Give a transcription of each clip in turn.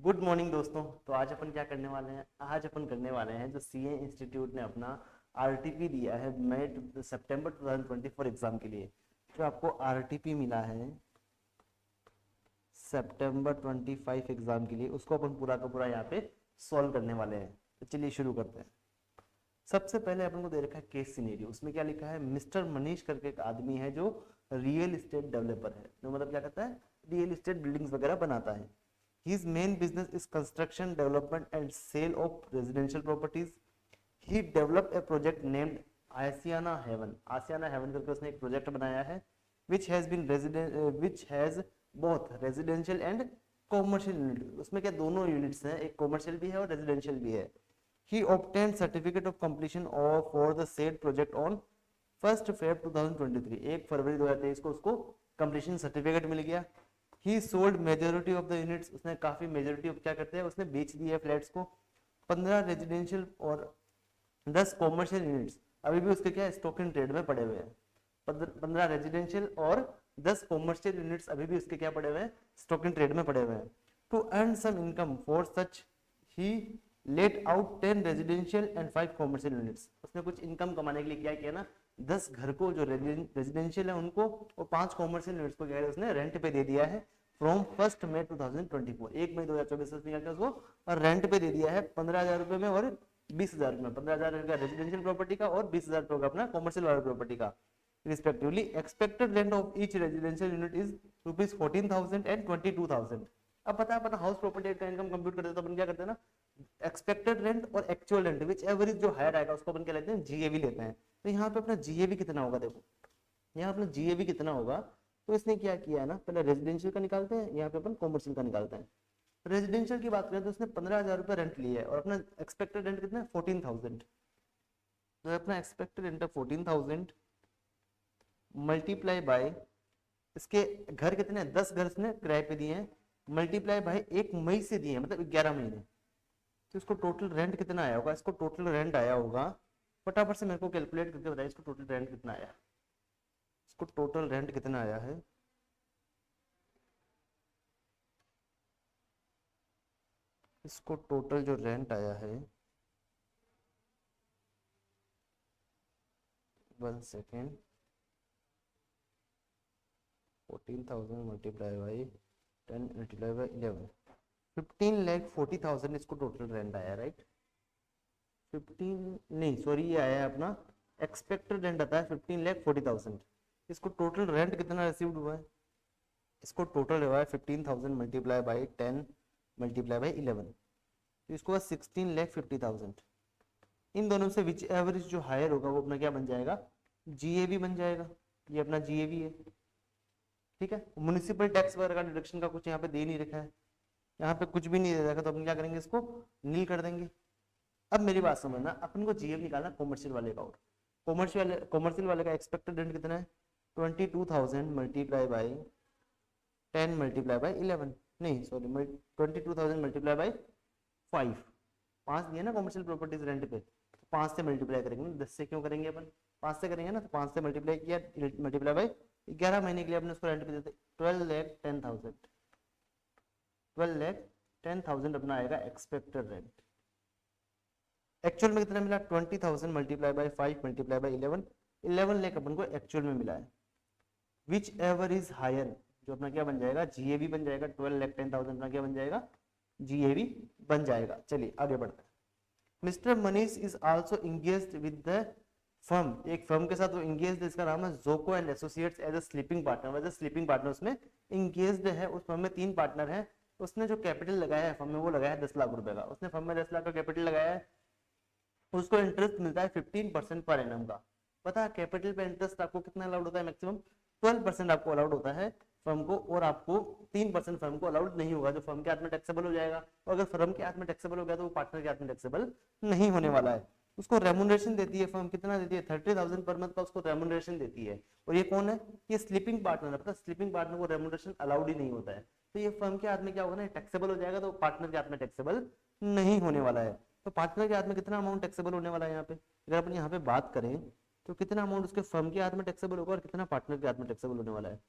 Good morning दोस्तों। तो आज अपन क्या करने वाले हैं? आज अपन करने वाले हैं जो सीए इंस्टीट्यूट ने अपना आरटीपी दिया है मई सितंबर 2024 एग्जाम के लिए। जो आपको आरटीपी मिला है सितंबर 25 एग्जाम के लिए, उसको अपन पूरा का पूरा यहाँ पे सॉल्व करने वाले हैं। तो चलिए शुरू करते हैं। सबसे पहले अपन को दे रखा है केस सिनेरियो। उसमें क्या लिखा है? मिस्टर मनीष करके एक आदमी है जो रियल एस्टेट डेवलपर है। जो मतलब क्या करता है? रियल एस्टेट बिल्डिंग्स वगैरह बनाता है। His main business is construction, development and sale of residential properties. He developed a project named Asiana Heaven. Asiana Heaven करके उसने एक प्रोजेक्ट बनाया है which has both residential and commercial unit. उसमें क्या दोनों यूनिट्स हैं, एक कॉमर्शियल भी है और रेजिडेंशियल भी है। He obtained certificate of completion for the said project on 1st Feb 2023. 1 फरवरी 2023 को उसको कंप्लीशन सर्टिफिकेट मिल गया। ही sold majority of the units. उसने काफी मेजोरिटी ऑफ क्या करते हैं, उसने बेच दिया फ्लैट्स को। 15 रेजिडेंशियल और 10 कॉमर्शियल यूनिट्स अभी भी उसके क्या स्टॉक इन ट्रेड में पड़े हुए हैं। 15 रेजिडेंशियल और 10 कॉमर्शियल यूनिट्स अभी भी उसके क्या पड़े हुए हैं, स्टॉक इन ट्रेड में पड़े हुए हैं। To earn some income for such he let out 10 residential and 5 commercial units. उसने कुछ इनकम कमाने के लिए क्या किया ना, 10 घर को जो रेजिडेंशियल है उनको और 5 कॉमर्शियल यूनिट्स को क्या है उसने रेंट पे दे दिया है। फ्रॉम 1 मई 2024, 1 मई 2024 से क्या उसको और रेंट पे दे दिया है 15,000 रुपए में और 20,000 में। 15,000 का रेजिडेंशियल प्रॉपर्टी का और 20,000 रुपए का अपना कॉमर्शियल वाला प्रॉपर्टी का respectively. Expected rent of each residential unit is ₹14,000 and 22,000। अब पता है अपना हाउस प्रॉपर्टी का इनकम कंप्यूट करते हैं तो अपन क्या करते हैं ना, एक्सपेक्टेड रेंट और एक्चुअल रेंट विच एवरेज जो हायर आएगा उसको अपन क्या लेते हैं, जीएवी लेते हैं। तो यहाँ पे अपना जीएवी कितना होगा, देखो यहाँ अपना जीएवी कितना होगा। तो इसने क्या किया है ना, पहले रेजिडेंशियल का निकालते हैं, यहाँ पे अपन कॉमर्शियल का निकालते हैं। रेजिडेंशियल की बात करें तो उसने 15,000 रुपये रेंट लिया है और अपना एक्सपेक्टेड रेंट कितना है 14,000। तो अपना एक्सपेक्टेड रेंट है 14,000 मल्टीप्लाई बाय इसके घर कितने हैं, 10 घर इसने किराए पे दिए हैं, मल्टीप्लाई बाय 1 मई से दिए हैं, मतलब 11 महीने। तो इसको टोटल रेंट कितना आया होगा, इसको टोटल रेंट आया होगा, फटाफट से मेरे को कैलकुलेट करके बताइए इसको टोटल रेंट कितना आया। इसको टोटल रेंट कितना आया है, इसको टोटल जो रेंट आया है, 1 second, 14,000 multiply by 10 multiply by 11, 15,40,000 इसको टोटल रेंट आया, राइट। 15 नहीं सॉरी, ये आया है अपना एक्सपेक्टेड रेंट आता है 15,40,000। इसको टोटल रेंट कितना रिसीव्ड हुआ है, इसको टोटल हुआ है 15,000 मल्टीप्लाई बाई 10 मल्टीप्लाई बाई 11, तो इसको 16,50,000। इन दोनों से विच एवरेज जो हायर होगा वो अपना क्या बन जाएगा, जीएवी बन जाएगा। ये अपना जीएवी है, ठीक है। म्युनिसिपल टैक्स वगैरह का डिडक्शन का कुछ यहाँ पे दे नहीं रखा है, यहाँ पे कुछ भी नहीं दे रखा, तो अपन क्या करेंगे, इसको नील कर देंगे। अब मेरी बात समझना, अपन को जीएफ निकालना कॉमर्शियल वाले का, और कॉमर्शियल वाले का एक्सपेक्टेड रेंट कितना है 22,000 मल्टीप्लाई बाई 10 मल्टीप्लाई बाई 11, नहीं सॉरी 22,000 मल्टीप्लाई बाई 5, 5 दिए ना कॉमर्शियल प्रॉपर्टीज रेंट पे, तो 5 से मल्टीप्लाई करेंगे, 10 से क्यों करेंगे अपन, 5 से करेंगे ना, तो 5 से मल्टीप्लाई किया, मल्टीप्लाई बाई 11 महीने के लिए अपने उसको रेंट पे देते 12,10,000, 12,10,000 अपना आएगा एक्सपेक्टेड रेंट। एक्चुअल में कितना मिला, 20,000 multiply by 5 multiply by 11, 11 lakh अपन को एक्चुअल में मिला है। विच एवर इज हायर, जो अपना क्या बन जाएगा, जीएवी बन जाएगा। 12,10,000 अपना क्या बन जाएगा, जीएवी बन जाएगा। चलिए आगे बढ़ते हैं। Mister Manish is also engaged with the firm, एक फर्म के साथ वो इंगेज्ड है, इसका नाम है Joko and associates as a sleeping partner. As a sleeping partner उसमें इंगेज्ड है। उस फर्म में 3 पार्टनर हैं। उसने जो कैपिटल लगाया है फर्म में वो लगाया है 10 लाख रुपए का। उसने फर्म में 10 लाख का कैपिटल लगाया है, उसको इंटरेस्ट मिलता है 15% पर एनम का। पता है कैपिटल पे इंटरेस्ट आपको कितना अलाउड होता है, मैक्सिमम 12% आपको अलाउड होता है फर्म को, और आपको 3% फर्म को अलाउड नहीं होगा, जो फर्म के हाथ में टैक्सेबल हो जाएगा। और अगर फर्म के हाथ में टैक्सेबल हो गया तो वो पार्टनर के हाथ में टैक्सेबल नहीं होने वाला है। उसको रेमुनरेशन देती है फर्म, कितना देती है 30,000 पर मंथ का उसको रेमुनरेशन देती है। और ये कौन है, ये स्लीपिंग पार्टनर है। पता स्लीपिंग पार्टनर को रेमुनरेशन अलाउड ही नहीं होता है। तो ये फर्म के हाथ में क्या होगा ना, टैक्सेबल हो जाएगा, तो पार्टनर के हाथ में टैक्सेबल नहीं होने वाला है। तो पार्टनर के हाथ में कितना अमाउंट टैक्सेबल होने वाला है यहाँ पे, अगर अपन यहाँ पे बात करें तो कितना अमाउंट उसके फर्म के हाथ में टैक्सेबल होगा और कितना पार्टनर के हाथ में टैक्सेबल होने वाला है।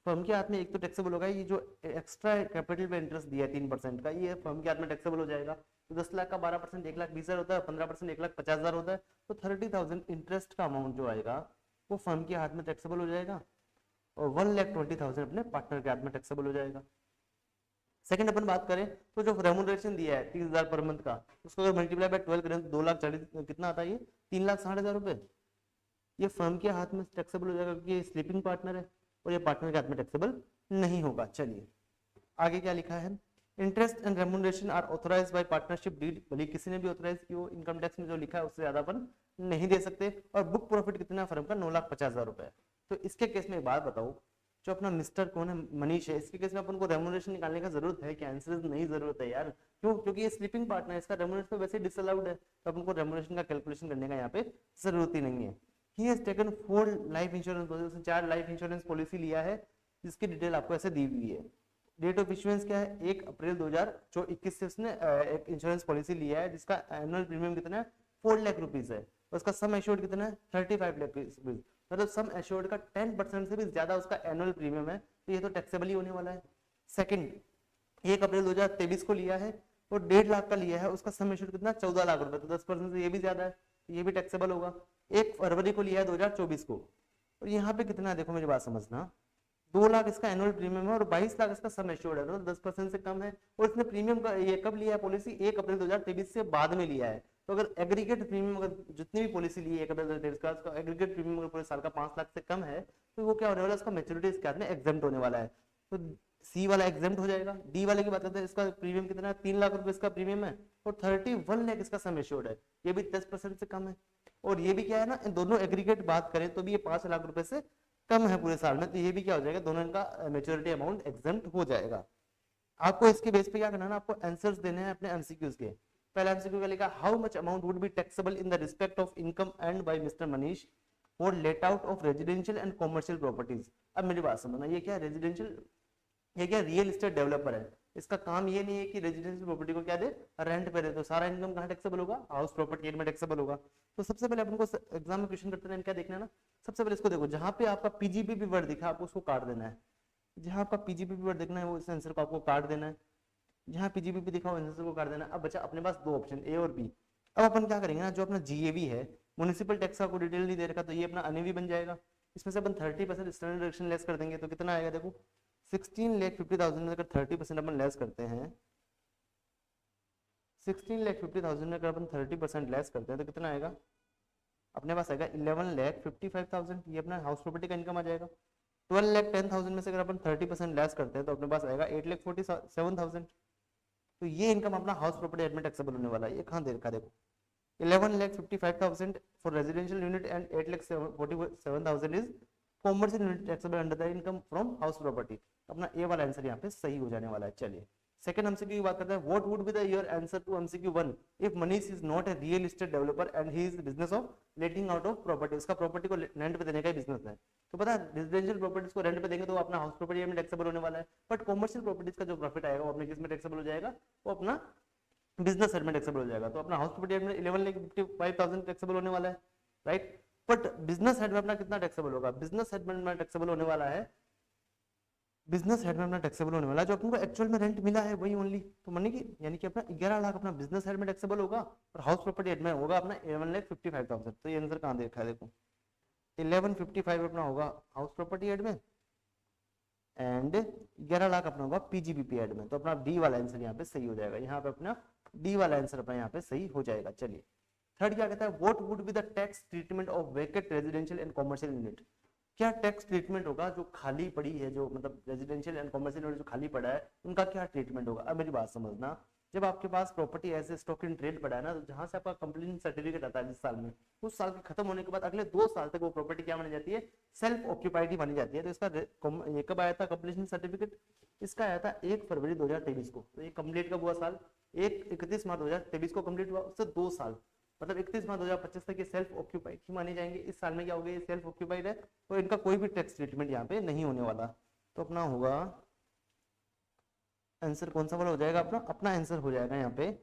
फर्म के हाथ में एक तो टैक्सेबल होगा, ये जो एक्स्ट्रा कैपिटल पे इंटरेस्ट दिया है 3% का, ये फर्म के हाथ में टैक्सेबल हो जाएगा। तो 10 लाख का 12% 1,20,000 होता है, 15% 1,50,000 होता है, तो 30,000 इंटरेस्ट का अमाउंट जो आएगा वो फर्म के हाथ में टैक्सेबल हो जाएगा, और 1,20,000 अपने पार्टनर के हाथ में टैक्सेबल हो जाएगा। सेकंड अपन बात करें तो जो रेमुनरेशन दिया है 30,000 पर मंथ का, उसको अगर मल्टीप्लाई बाय 12 करें तो 2,40,000 कितना आता है, ये 3,60,000 रुपए, ये फर्म के हाथ में टैक्सेबल हो जाएगा क्योंकि ये स्लीपिंग पार्टनर है और ये पार्टनर के हाथ में टैक्सेबल नहीं होगा। चलिए आगे क्या लिखा है, interest and remuneration are authorized by partnership deed, भले किसी ने भी ऑथराइज की हो, इनकम टैक्स में जो लिखा है उससे ज्यादा अपन नहीं दे सकते। और बुक प्रॉफिट कितना फर्म का 9,50,000 रुपए। तो इसके केस में एक बात बताओ, जो अपना मिस्टर कौन है, मनीष है, इसके केस में अपन को रेमुनरेशन निकालने का जरूरत है क्या? आंसर नहीं जरूरत है यार, क्यों? क्योंकि ये स्लीपिंग पार्टनर है, इसका रेमुनरेशन तो वैसे डिसअलाउड है, तो अपन को रेमुनरेशन का कैलकुलेशन करने का यहाँ पे जरूरत ही नहीं है। He has taken 4 life insurance, उसने 4 लाइफ इंश्योरेंस पॉलिसी लिया है, जिसकी डिटेल आपको ऐसे दी हुई है। डेट ऑफ इश्यूएंस क्या है, 1 अप्रैल 2021 से उसने एक इंश्योरेंस पॉलिसी लिया है, जिसका एनुअल प्रीमियम कितना है, 4 लाख रुपीज है। उसका सम एश्योर्ड कितना है, 35 लाख रुपीज, मतलब सम एश्योर्ड का 10% से भी ज्यादा उसका एनुअल प्रीमियम है, तो ये तो टैक्सेबल ही होने वाला है। सेकंड, 1 अप्रैल 2023 को लिया है और 1.5 लाख का लिया है, उसका सम एश्योर्ड कितना, 14 लाख रुपए, तो 10% से ये भी ज्यादा है, तो ये भी टैक्सेबल होगा। 1 फरवरी को लिया है 2024 को, और यहाँ पे कितना है देखो, मेरी बात समझना, 2 लाख इसका एनुअल प्रीमियम है और 22 लाख इसका सम एश्योर्ड है, तो 10% से कम है। और इसने प्रीमियम का ये कब लिया है पॉलिसी, 1 अप्रैल 2023 से बाद में लिया है। तो अगर एग्रीगेट प्रीमियम, अगर जितनी भी पॉलिसी ली है 1 अप्रैल 2023 का, उसका एग्रीगेट प्रीमियम अगर पूरे साल का 5 लाख से कम है, तो वो क्या होने वाला है, उसका मैच्योरिटी इसके हाथ में एग्जेम्प्ट होने वाला है। तो सी वाला एग्जेम्प्ट हो जाएगा। डी वाले की बात करते हैं, इसका प्रीमियम कितना है, 3 लाख रुपए इसका प्रीमियम है और 31 लाख इसका सम एश्योर्ड है, ये भी 10% से कम है। और ये भी क्या है ना, इन दोनों एग्रीगेट बात करें तो भी ये 5 लाख रुपए से कम है पूरे साल में, तो ये भी क्या हो जाएगा, दोनों का मैच्योरिटी अमाउंट एग्जेम्प्ट हो जाएगा। आपको इसके बेस पे क्या करना है ना, आपको आंसर्स देने हैं अपने एमसीक्यूज के। पहला एमसीक्यू का लिखा, how much amount would be taxable in the respect of income earned by mister Manish for let out of residential and commercial properties. अब मेरी बात समझना, ये क्या रेजिडेंशियल, ये क्या रियल एस्टेट डेवलपर है, इसका काम ये नहीं है कि रेजिडेंशियल प्रॉपर्टी को क्या दे, रेंट पे दे, तो सारा इनकम कहाँ टैक्सेबल होगा, हाउस प्रॉपर्टी में टैक्सेबल होगा। तो सबसे पहले अपन को एग्जाम में क्वेश्चन करते हैं क्या देखना है ना, सबसे पहले इसको देखो, जहां पे आपका पीजीपीपी वर्ड दिखा आपको उसको काट देना है, जहां आपका पीजीपीपी वर्ड देखना है वो इस आंसर को आपको काट देना है, जहां पीजीपीपी दिखा हो आंसर को काट देना है। अब बचा अपने पास 2 ऑप्शन, ए और बी। अब अपन क्या करेंगे ना, जो अपना जीएवी है, म्युनिसिपल टैक्स का कोई डिटेल नहीं दे रखा, तो ये अपना अनएवी बन जाएगा। इसमें से अपन 30% स्टैंडर्ड डिडक्शन लेस कर देंगे, तो कितना आएगा देखो, 16,50,000 में अगर 30% अपन लेस करते हैं, 16,50,000 में अगर अपन 30% लेस करते हैं तो कितना आएगा, अपने पास आएगा 11,55,000, ये अपना हाउस प्रॉपर्टी का इनकम आ जाएगा। 12,10,000 में से अगर अपन 30% लेस करते हैं तो अपने पास आएगा 8,47,000, तो ये इनकम अपना हाउस प्रॉपर्टी एडमिट टैक्सेबल होने वाला है। ये कहाँ दे रखा है देखो, 11,55,000 for residential unit and 8,47,000 is commercial unit taxable under the income from house property. अपना ए वाला आंसर यहाँ पे सही हो जाने वाला है। चलिए सेकंड एमसीक्यू की बात करते हैं, what would be the your answer to MCQ 1 if Manish is not a real estate developer and he is business of letting out of property. इसका प्रॉपर्टी को रेंट पे देने का बिजनेस है, तो पता है रेजिडेंशियल प्रॉपर्टीज को रेंट पे देंगे तो अपना हाउस प्रॉपर्टी में टैक्सेबल होने वाला है, बट कॉमर्शियल प्रॉपर्टीज का जो प्रॉफिट आएगा वो अपने किस में टैक्सेबल हो जाएगा, वो अपना बिजनेस सेट में टैक्सेबल हो जाएगा। तो अपना हाउस प्रॉपर्टी में 11,55,000 टैक्सेबल होने वाला है, राइट। बट बिजनेस हेड में अपना कितना टैक्सेबल होगा, बिजनेस हेड में अपना टैक्सेबल होने वाला है, बिजनेस हेड में अपना टैक्सेबल होने वाला है जो अपन को एक्चुअल में रेंट मिला है वही ओनली, तो माने कि यानी कि अपना 11 लाख अपना बिजनेस हेड में टैक्सेबल होगा और हाउस प्रॉपर्टी हेड में होगा अपना 11,55,000। तो ये आंसर कहाँ देखा है देखो, 11,55 अपना होगा हाउस प्रॉपर्टी हेड में एंड 11 लाख अपना होगा पीजीबीपी हेड में। तो अपना डी वाला आंसर यहाँ पे सही हो जाएगा, यहाँ पे अपना डी वाला आंसर अपना यहाँ पे सही हो जाएगा। चलिए थर्ड क्या कहता है, what would be the tax treatment of vacate residential and commercial unit. क्या टैक्स ट्रीटमेंट होगा जो खाली पड़ी है, जो मतलब रेजिडेंशियल एंड कॉमर्शियल यूनिट जो खाली पड़ा है उनका क्या ट्रीटमेंट होगा। अब मेरी बात समझना, जब आपके पास property as a stock in trade पड़ा है ना, तो जहां से आपका कंप्लीट सर्टिफिकेट आता है जिस साल में, उस साल के खत्म होने के बाद अगले 2 साल तक वो प्रॉपर्टी क्या मानी जाती है, सेल्फ ऑक्यूपाइड ही मानी जाती है। तो इसका ये कब आया था कंप्लीशन सर्टिफिकेट, इसका आया था 1 फरवरी 2023 को। तो ये कंप्लीट कब हुआ साल, 31 मार्च 2023 को कंप्लीट हुआ, उससे 2 साल मतलब 31 मार्च 2025 तक ये सेल्फ ऑक्यूपाइड ही माने जाएंगे। इस साल में क्या हो गया, ये सेल्फ ऑक्यूपाइड है, तो इनका कोई भी टैक्स ट्रीटमेंट यहाँ पे नहीं होने वाला। तो अपना होगा आंसर कौन सा वाला हो जाएगा, अपना आंसर हो जाएगा यहाँ पे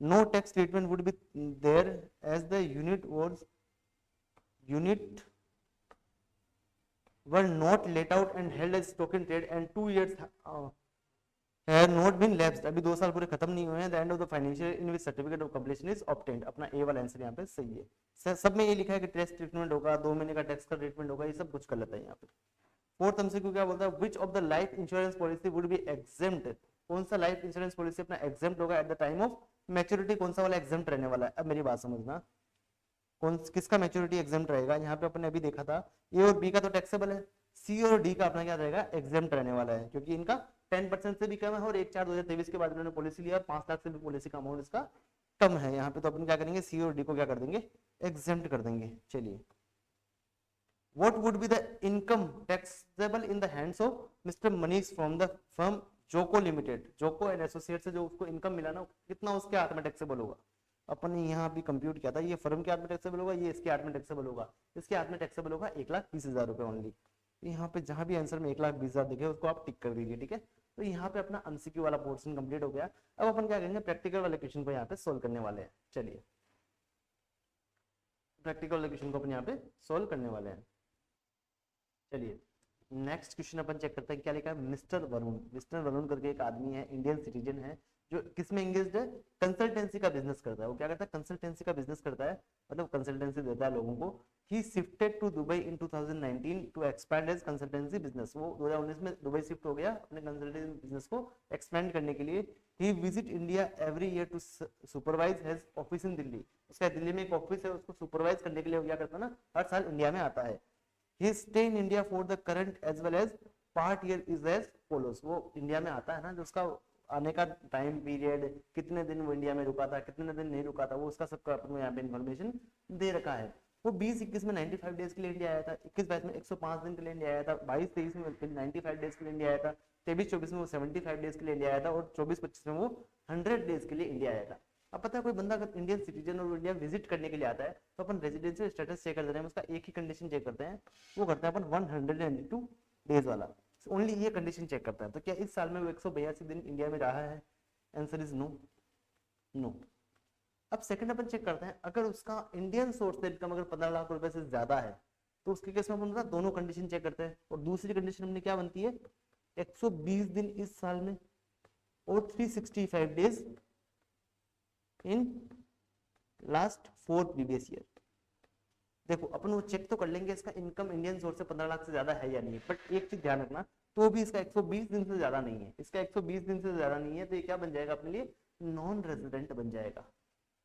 no tax treatment would be there as the unit were not let out and held as token trade and 2 years have not been lapsed, अभी 2 साल पूरे खत्म नहीं हुए हैं, the end of the financial in which certificate of completion is obtained. अपना A वाला answer यहाँ पे सही है। सब में ये लिखा है कि टैक्स ट्रीटमेंट होगा, 2 महीने का टैक्स का ट्रीटमेंट होगा, ये सब कुछ गलत है यहाँ पे। फोर्थ एमसीक्यू क्या बोलता है, which of the life insurance policy would be exempt, कौन सा लाइफ इंश्योरेंस पॉलिसी अपना एग्जेम्प्ट होगा at the time of maturity, कौन सा वाला एग्जेम्प्ट रहने वाला है। अब मेरी बात समझना, कौन किसका मैच्योरिटी एग्जेम्प्ट रहेगा, यहाँ पे अपने अभी देखा था ए और बी का तो टैक्सेबल है, सी और डी का अपना क्या रहेगा, एग्जेम्प्ट रहने वाला है, क्योंकि इनका 10% से भी कम है और 1/4/2023 के बाद इन्होंने पॉलिसी लिया, 5 लाख से भी पॉलिसी का अमाउंट इसका कम है। यहाँ पे तो अपन क्या करेंगे, सी और डी को क्या कर देंगे, एग्जेम्प्ट कर देंगे। चलिए, what would be the income taxable in the hands of Mr. Manish from the firm जोको लिमिटेड, जोको एंड एसोसिएट से जो उसको इनकम मिला ना, कितना उसके हाथ में टैक्सेबल होगा। अपन ने यहाँ भी कंप्यूट किया था, ये फर्म के हाथ में टैक्सेबल होगा, ये इसके हाथ में टैक्सेबल होगा, इसके हाथ में टैक्सेबल होगा 1,20,000 रुपए ओनली। यहाँ पे जहां भी आंसर में 1,20,000 दिखे उसको आप टिक कर दीजिए, ठीक है। तो यहाँ पे अपना एमसीक्यू वाला पोर्शन कंप्लीट हो गया। अब अपन क्या करेंगे, प्रैक्टिकल वाले क्वेश्चन को यहाँ पे सोल्व करने वाले हैं। चलिए, प्रैक्टिकल वाले क्वेश्चन को अपन यहाँ पे सोल्व करने वाले हैं। चलिए, नेक्स्ट क्वेश्चन अपन चेक करते हैं, क्या लिखा है, मिस्टर वरुण। मिस्टर वरुण करके एक आदमी है, इंडियन सिटीजन है, जो किसमें एंगेज्ड है, कंसल्टेंसी का बिजनेस करता है। वो क्या करता है, कंसल्टेंसी का बिजनेस करता है, मतलब कंसल्टेंसी देता है लोगों को। He shifted to Dubai in 2019 to expand his consultancy business. वो 2019 में दुबई शिफ्ट हो गया अपने कंसल्टेंसी बिजनेस को एक्सपेंड करने के लिए। He visit India every year to supervise his office in Delhi. उसका दिल्ली में एक ऑफिस है, उसको सुपरवाइज करने के लिए वो क्या करता है ना, हर साल इंडिया में आता है। He stay in India for the current as well as part year is as follows। वो इंडिया में आता है ना, जो उसका आने का टाइम पीरियड, कितने दिन वो इंडिया में रुका था, कितने दिन नहीं रुका था, वो उसका सबका अपन यहाँ पे इन्फॉर्मेशन दे रखा है। वो 20-21 में 95 डेज के लिए इंडिया आया था, 21-22 में 105 दिन के लिए इंडिया आया था, 22-23 में 95 डेज के लिए इंडिया आया था, 23-24 में वो 75 डेज के लिए इंडिया आया था और 24-25 में वो 100 डेज के लिए इंडिया आया था। अब पता है, कोई बंदा अगर इंडियन सिटीजन और इंडिया विजिट करने के लिए आता है तो अपन रेजिडेंशियल स्टेटस चेक करते हैं, उसका एक ही कंडीशन चेक करते हैं, वो करते हैं अपन 192 डेज वाला, ओनली ये कंडीशन चेक करता है। तो क्या इस साल में वो 182 दिन इंडिया में रहा है, आंसर इज नो, नो। अब सेकंड अपन चेक करते हैं, अगर उसका इंडियन सोर्स से इनकम अगर 15 लाख रुपए से ज्यादा है तो उसके केस में अपन दोनों कंडीशन चेक करते हैं। और दूसरी कंडीशन हमने क्या बनती है, 120 दिन इस साल में और 365 days in last 4 previous year. देखो अपन वो चेक तो कर लेंगे इसका इनकम इंडियन सोर्स से 15 लाख से ज्यादा है या नहीं, बट एक चीज ध्यान रखना, तो भी इसका 120 दिन से ज्यादा नहीं है, इसका 120 दिन से ज्यादा नहीं है, तो ये क्या बन जाएगा अपने लिए, नॉन रेजिडेंट बन जाएगा।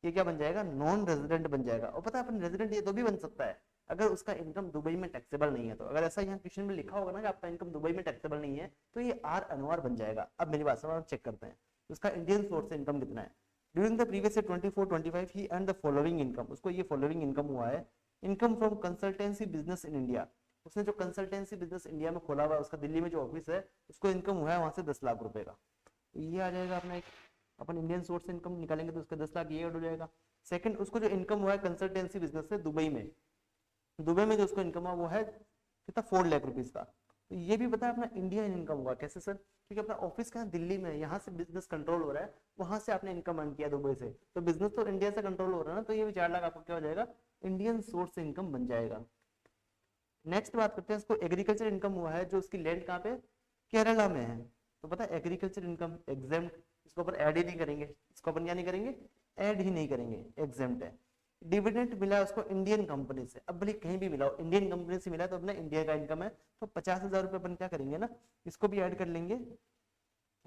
ये क्या बन जाएगा, नॉन रेजिडेंट बन जाएगा। और पता है अपन रेजिडेंट ये तो भी बन सकता है अगर उसका इनकम दुबई में टैक्सेबल नहीं है। तो अगर ऐसा यहाँ क्वेश्चन में लिखा होगा ना कि आपका इनकम दुबई में टैक्सेबल नहीं है, तो ये आर अनवर बन जाएगा। अब मेरी बात समझ, चेक करते हैं उसका इंडियन सोर्स से इनकम कितना है। During the previous year 24-25 he earn the following income, उसको ये फॉलोइंग इनकम हुआ है। Income from consultancy business in India, उसने जो कंसल्टेंसी बिजनेस इंडिया में खोला हुआ है, उसका दिल्ली में जो ऑफिस है, उसको इनकम हुआ है वहां से 10 लाख रुपए का। ये आ जाएगा अपना एक, अपन इंडियन सोर्स से इनकम निकालेंगे तो उसका 10 लाख ये ऐड हो जाएगा। सेकंड, उसको जो इनकम हुआ है कंसल्टेंसी बिजनेस से दुबई में जो उसको इनकम हुआ वो है कितना, 4 लाख रुपीज का। तो ये भी पता है अपना इंडियन इनकम हुआ, कैसे सर, क्योंकि अपना ऑफिस कहाँ, दिल्ली में, यहाँ से बिजनेस कंट्रोल हो रहा है, वहां से आपने इनकम अर्न किया दुबई से, तो बिजनेस तो इंडिया से कंट्रोल हो रहा है ना, तो ये भी 4 लाख आपको क्या हो जाएगा, इंडियन सोर्स से इनकम बन जाएगा। नेक्स्ट बात करते हैं, इसको एग्रीकल्चर इनकम हुआ है, जो उसकी लैंड कहाँ पे, केरला में है। तो पता है एग्रीकल्चर इनकम एग्जेम्प्ट, इसको अपन ऐड ही नहीं करेंगे, इसको अपन क्या नहीं करेंगे, ऐड ही नहीं करेंगे, एग्जेम्प्ट है। डिविडेंड मिला है उसको इंडियन कंपनी से, अब भले कहीं भी मिला हो, इंडियन कंपनी से मिला तो अपना इंडिया का इनकम है, तो 50,000 रुपए अपन क्या करेंगे ना, इसको भी ऐड कर लेंगे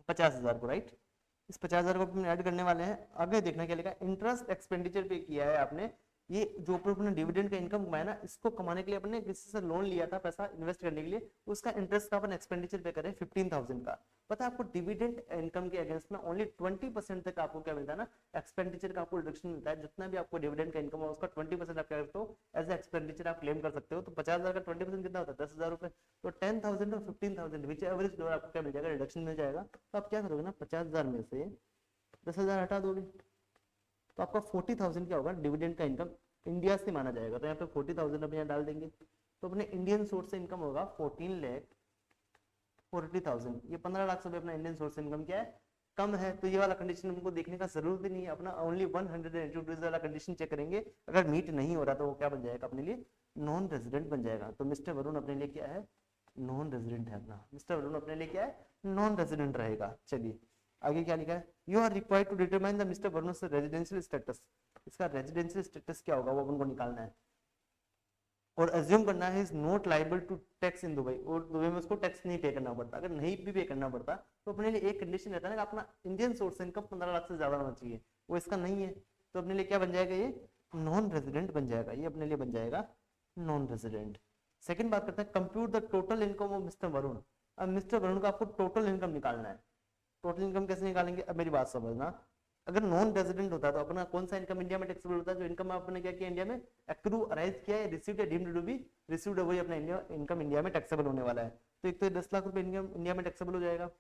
50,000 को, राइट। इस 50,000 को अपन ऐड करने वाले हैं। आगे देखना क्या लिखा, इंटरेस्ट एक्सपेंडिचर पे किया है आपने, ये जो अपने डिविडेंड का इनकम कमाया ना, इसको कमाने के लिए अपने किसी से लोन लिया था पैसा इन्वेस्ट करने के लिए, उसका इंटरेस्ट का अपन एक्सपेंडिचर पे करें 15,000 का। पता है आपको डिविडेंड इनकम के अगेंस्ट में ओनली 20% तक आपको क्या मिलता है ना, एक्सपेंडिचर का आपको रिडक्शन मिलता है। जितना भी आपको डिविडेंड का इनकम है उसका 20% आप क्या करते हो, एज एक्सपेंडिचर आप क्लेम कर सकते हो। तो 50,000 का 20% कितना होता है, 10,000 रुपए। तो 10,000 और 15,000 विच एवरेज डॉलर आपको क्या मिल जाएगा, रिडक्शन मिल जाएगा। तो आप क्या करोगे ना, 50,000 में से 10,000 हटा दोगे, तो आपका 40,000 क्या होगा, डिविडेंड का इनकम इंडिया से माना जाएगा। तो यहाँ पे 40,000 अपने यहाँ डाल देंगे, तो अपने इंडियन सोर्स से इनकम होगा 14,40,000। ये 15 लाख से अपना इंडियन सोर्स इनकम क्या है, कम है। तो ये वाला कंडीशन हमको देखने का जरूरत ही नहीं है, अपना ओनली 182 वाला कंडीशन चेक करेंगे। अगर मीट नहीं हो रहा तो वो क्या बन जाएगा, अपने लिए नॉन रेजिडेंट बन जाएगा। तो मिस्टर वरुण अपने लिए क्या है, नॉन रेजिडेंट है अपना, मिस्टर वरुण अपने लिए क्या है, नॉन रेजिडेंट रहेगा। चलिए आगे क्या लिखा है, you are required to determine the mister Varun residential status, इसका रेजिडेंशियल स्टेटस क्या होगा वो अपन को निकालना है, और अज्यूम करना है is not liable to tax in Dubai, और दुबई में उसको टैक्स नहीं पे करना पड़ता। अगर नहीं भी पे करना पड़ता तो अपने लिए एक कंडीशन रहता है ना कि अपना इंडियन सोर्स इनकम 15 लाख से ज्यादा होना चाहिए, वो इसका नहीं है, तो अपने लिए क्या बन जाएगा, ये नॉन रेजिडेंट बन जाएगा, ये अपने लिए बन जाएगा नॉन रेजिडेंट। सेकंड बात करते हैं, compute the total income of mister Varun. अब मिस्टर वरुण का आपको टोटल इनकम निकालना है। टोटल इनकम कैसे निकालेंगे, अब मेरी बात समझना, अगर नॉन रेजिडेंट होता है तो अपना कौन सा इनकम इंडिया में टैक्सेबल होता है, जो इनकम आपने क्या किया इंडिया में एक्रू अराइज किया है, रिसीव्ड या डीम्ड टू बी रिसीव्ड है, वही अपना इनकम इंडिया में टैक्सेबल होने वाला है। तो एक तो 10 लाख रुपए इनकम इंडिया में टैक्सेबल हो जाएगा।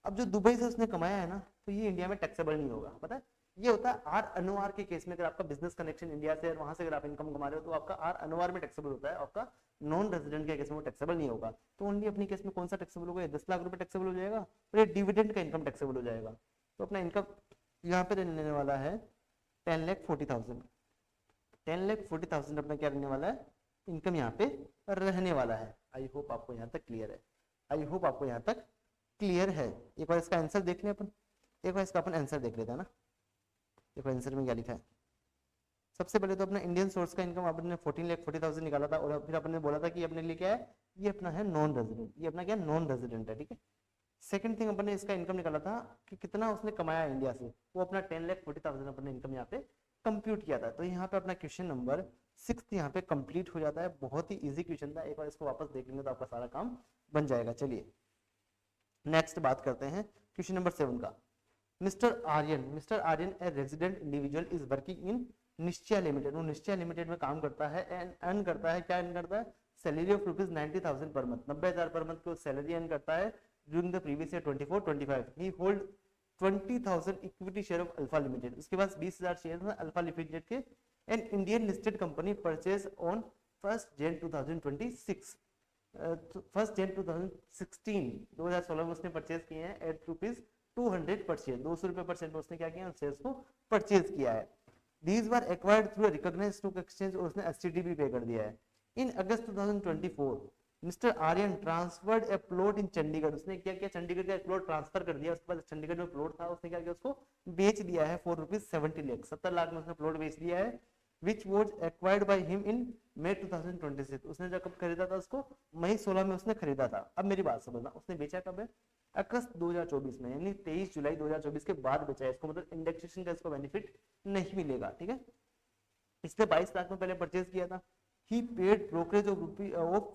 अब जो दुबई से उसने कमाया है ना, तो ये इंडिया में टैक्सेबल नहीं होगा, पता है, ये होता है आर अनवार के केस में, अगर आपका बिजनेस कनेक्शन इंडिया से और वहां से अगर आप इनकम कमा रहे हो तो आपका आर अनवार में टैक्सेबल होता है, आपका नॉन रेजिडेंट के केस में वो टैक्सेबल नहीं होगा। तो ओनली अपनी केस में कौन सा टैक्सेबल होगा, 10 लाख रुपए टैक्सेबल हो जाएगा, और ये डिविडेंड का इनकम टैक्सेबल हो जाएगा। तो अपना इनकम यहाँ पे रहने वाला है 10,40,000, 10,40,000 अपना क्या रहने वाला है, इनकम यहाँ पे रहने वाला है। आई होप आपको यहाँ तक क्लियर है, आई होप आपको यहाँ तक क्लियर है। एक बार इसका आंसर देख लें अपन, एक बार इसका अपन आंसर देख लेते हैं ना। देखो आंसर में क्या लिखा है, सबसे पहले तो अपना इंडियन सोर्स का इनकम अपने 14,40,000 निकाला था, और फिर अपने बोला था कि अपने लिए क्या है, ये अपना है नॉन रेजिडेंट, ये अपना क्या नॉन रेजिडेंट है, ठीक है। सेकंड थिंग अपन ने इसका इनकम निकाला था कि कितना उसने कमाया इंडिया से, वो अपना 10,40,000 अपने इनकम यहाँ पे कंप्यूट किया था। तो यहाँ पे अपना क्वेश्चन नंबर 6 यहाँ पे कंप्लीट हो जाता है, बहुत ही इजी क्वेश्चन था, एक बार इसको वापस देख लेंगे तो आपका सारा काम बन जाएगा। चलिए नेक्स्ट बात करते हैं क्वेश्चन नंबर 7 का। Mister Aryan a resident individual is working in Nishchay limited, वो निश्चय लिमिटेड में काम करता है एंड अर्न करता है, क्या अर्न करता है, salary of rupees 90,000 per month, 90,000 per month को सैलरी अर्न करता है during the previous year 24-25। He hold 20,000 equity share of alpha limited, उसके पास 20,000 शेयर है अल्फा लिमिटेड के, an Indian listed company purchase on 1 Jan 2026, 1 Jan 2016 में उसने purchase किए हैं एट रुपीज 200 पर शेयर, 200 रुपए पर शेयर में उसने क्या किया, शेयर्स को परचेज किया है। These were acquired through a recognized stock exchange, और उसने STT भी पे कर दिया है। In August 2024, mister Aryan transferred a plot in Chandigarh, उसने क्या किया, चंडीगढ़ का एक प्लॉट ट्रांसफर कर दिया, उसके बाद चंडीगढ़ में प्लॉट था, उसने क्या किया, उसको बेच दिया है फॉर रुपीज 70 लाख, 70 लाख में उसने प्लॉट बेच दिया है, which was acquired by him in May 2026, उसने जब कब खरीदा था, उसको मई 16 में उसने खरीदा था। अब मेरी बात समझना, उसने बेचा कब है, अगस्त 2024 में, यानी 23 जुलाई 2024 के बाद बेचा है, इसको मतलब इंडेक्सेशन का इसको बेनिफिट नहीं मिलेगा, ठीक है। इसने 22 लाख में पहले परचेज किया था। He paid brokerage of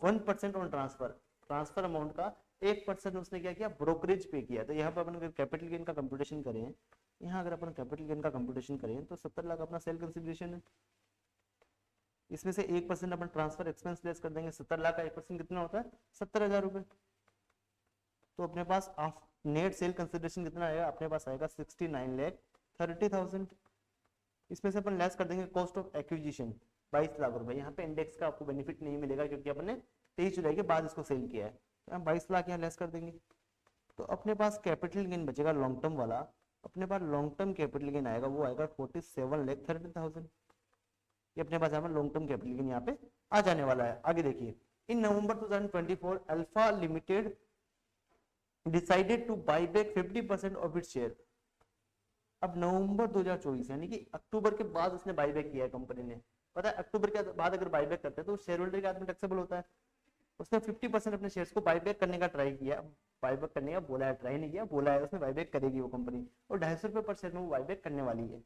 1% on transfer amount का 1% उसने क्या किया, ब्रोकरेज पे किया। तो यहाँ पर अपन अगर कैपिटल गेन का कंप्यूटेशन करें, यहाँ अगर अपन कैपिटल गेन का कंप्यूटेशन करें तो 70 लाख अपना सेल कंसिडरेशन है, इसमें से 1% अपन ट्रांसफर एक्सपेंस लेस कर देंगे, 70 लाख का 1% कितना होता है, 70,000 रुपए। तो अपने पास नेट सेल कंसिडरेशन कितना आएगा, अपने पास आएगा 69,30,000। इसमें से अपन लेस कर देंगे कॉस्ट ऑफ एक्विजिशन 22 लाख रुपए, यहाँ पे इंडेक्स का आपको बेनिफिट नहीं मिलेगा क्योंकि अपने 23 जुलाई के बाद इसको सेल किया है, तो हम 22 लाख यहाँ लेस कर देंगे। तो अपने पास कैपिटल गेन बचेगा लॉन्ग टर्म वाला, अपने पास लॉन्ग टर्म कैपिटल गेन आएगा, वो आएगा 47,30,000। ये अपने पास यहाँ लॉन्ग टर्म कैपिटल गेन यहाँ पे आ जाने वाला है। आगे देखिए, इन नवंबर 2024 alpha limited decided two by back 50% of its share. अब नवंबर 2024 यानी कि अक्टूबर के बाद उसने बाईबैक किया है कंपनी ने, पता है अक्टूबर के बाद अगर बाईबैक करते हैं तो शेयर होल्डर के हाथ में टैक्सेबल होता है। उसने 50% अपने शेयर्स को बाईबैक करने का ट्राई किया, बाईबैक करने का बोला है, ट्राई नहीं किया, बोला है उसने बाईबैक करेगी वो कंपनी, और 250 रुपए पर शेयर में वो बाईबैक करने वाली है।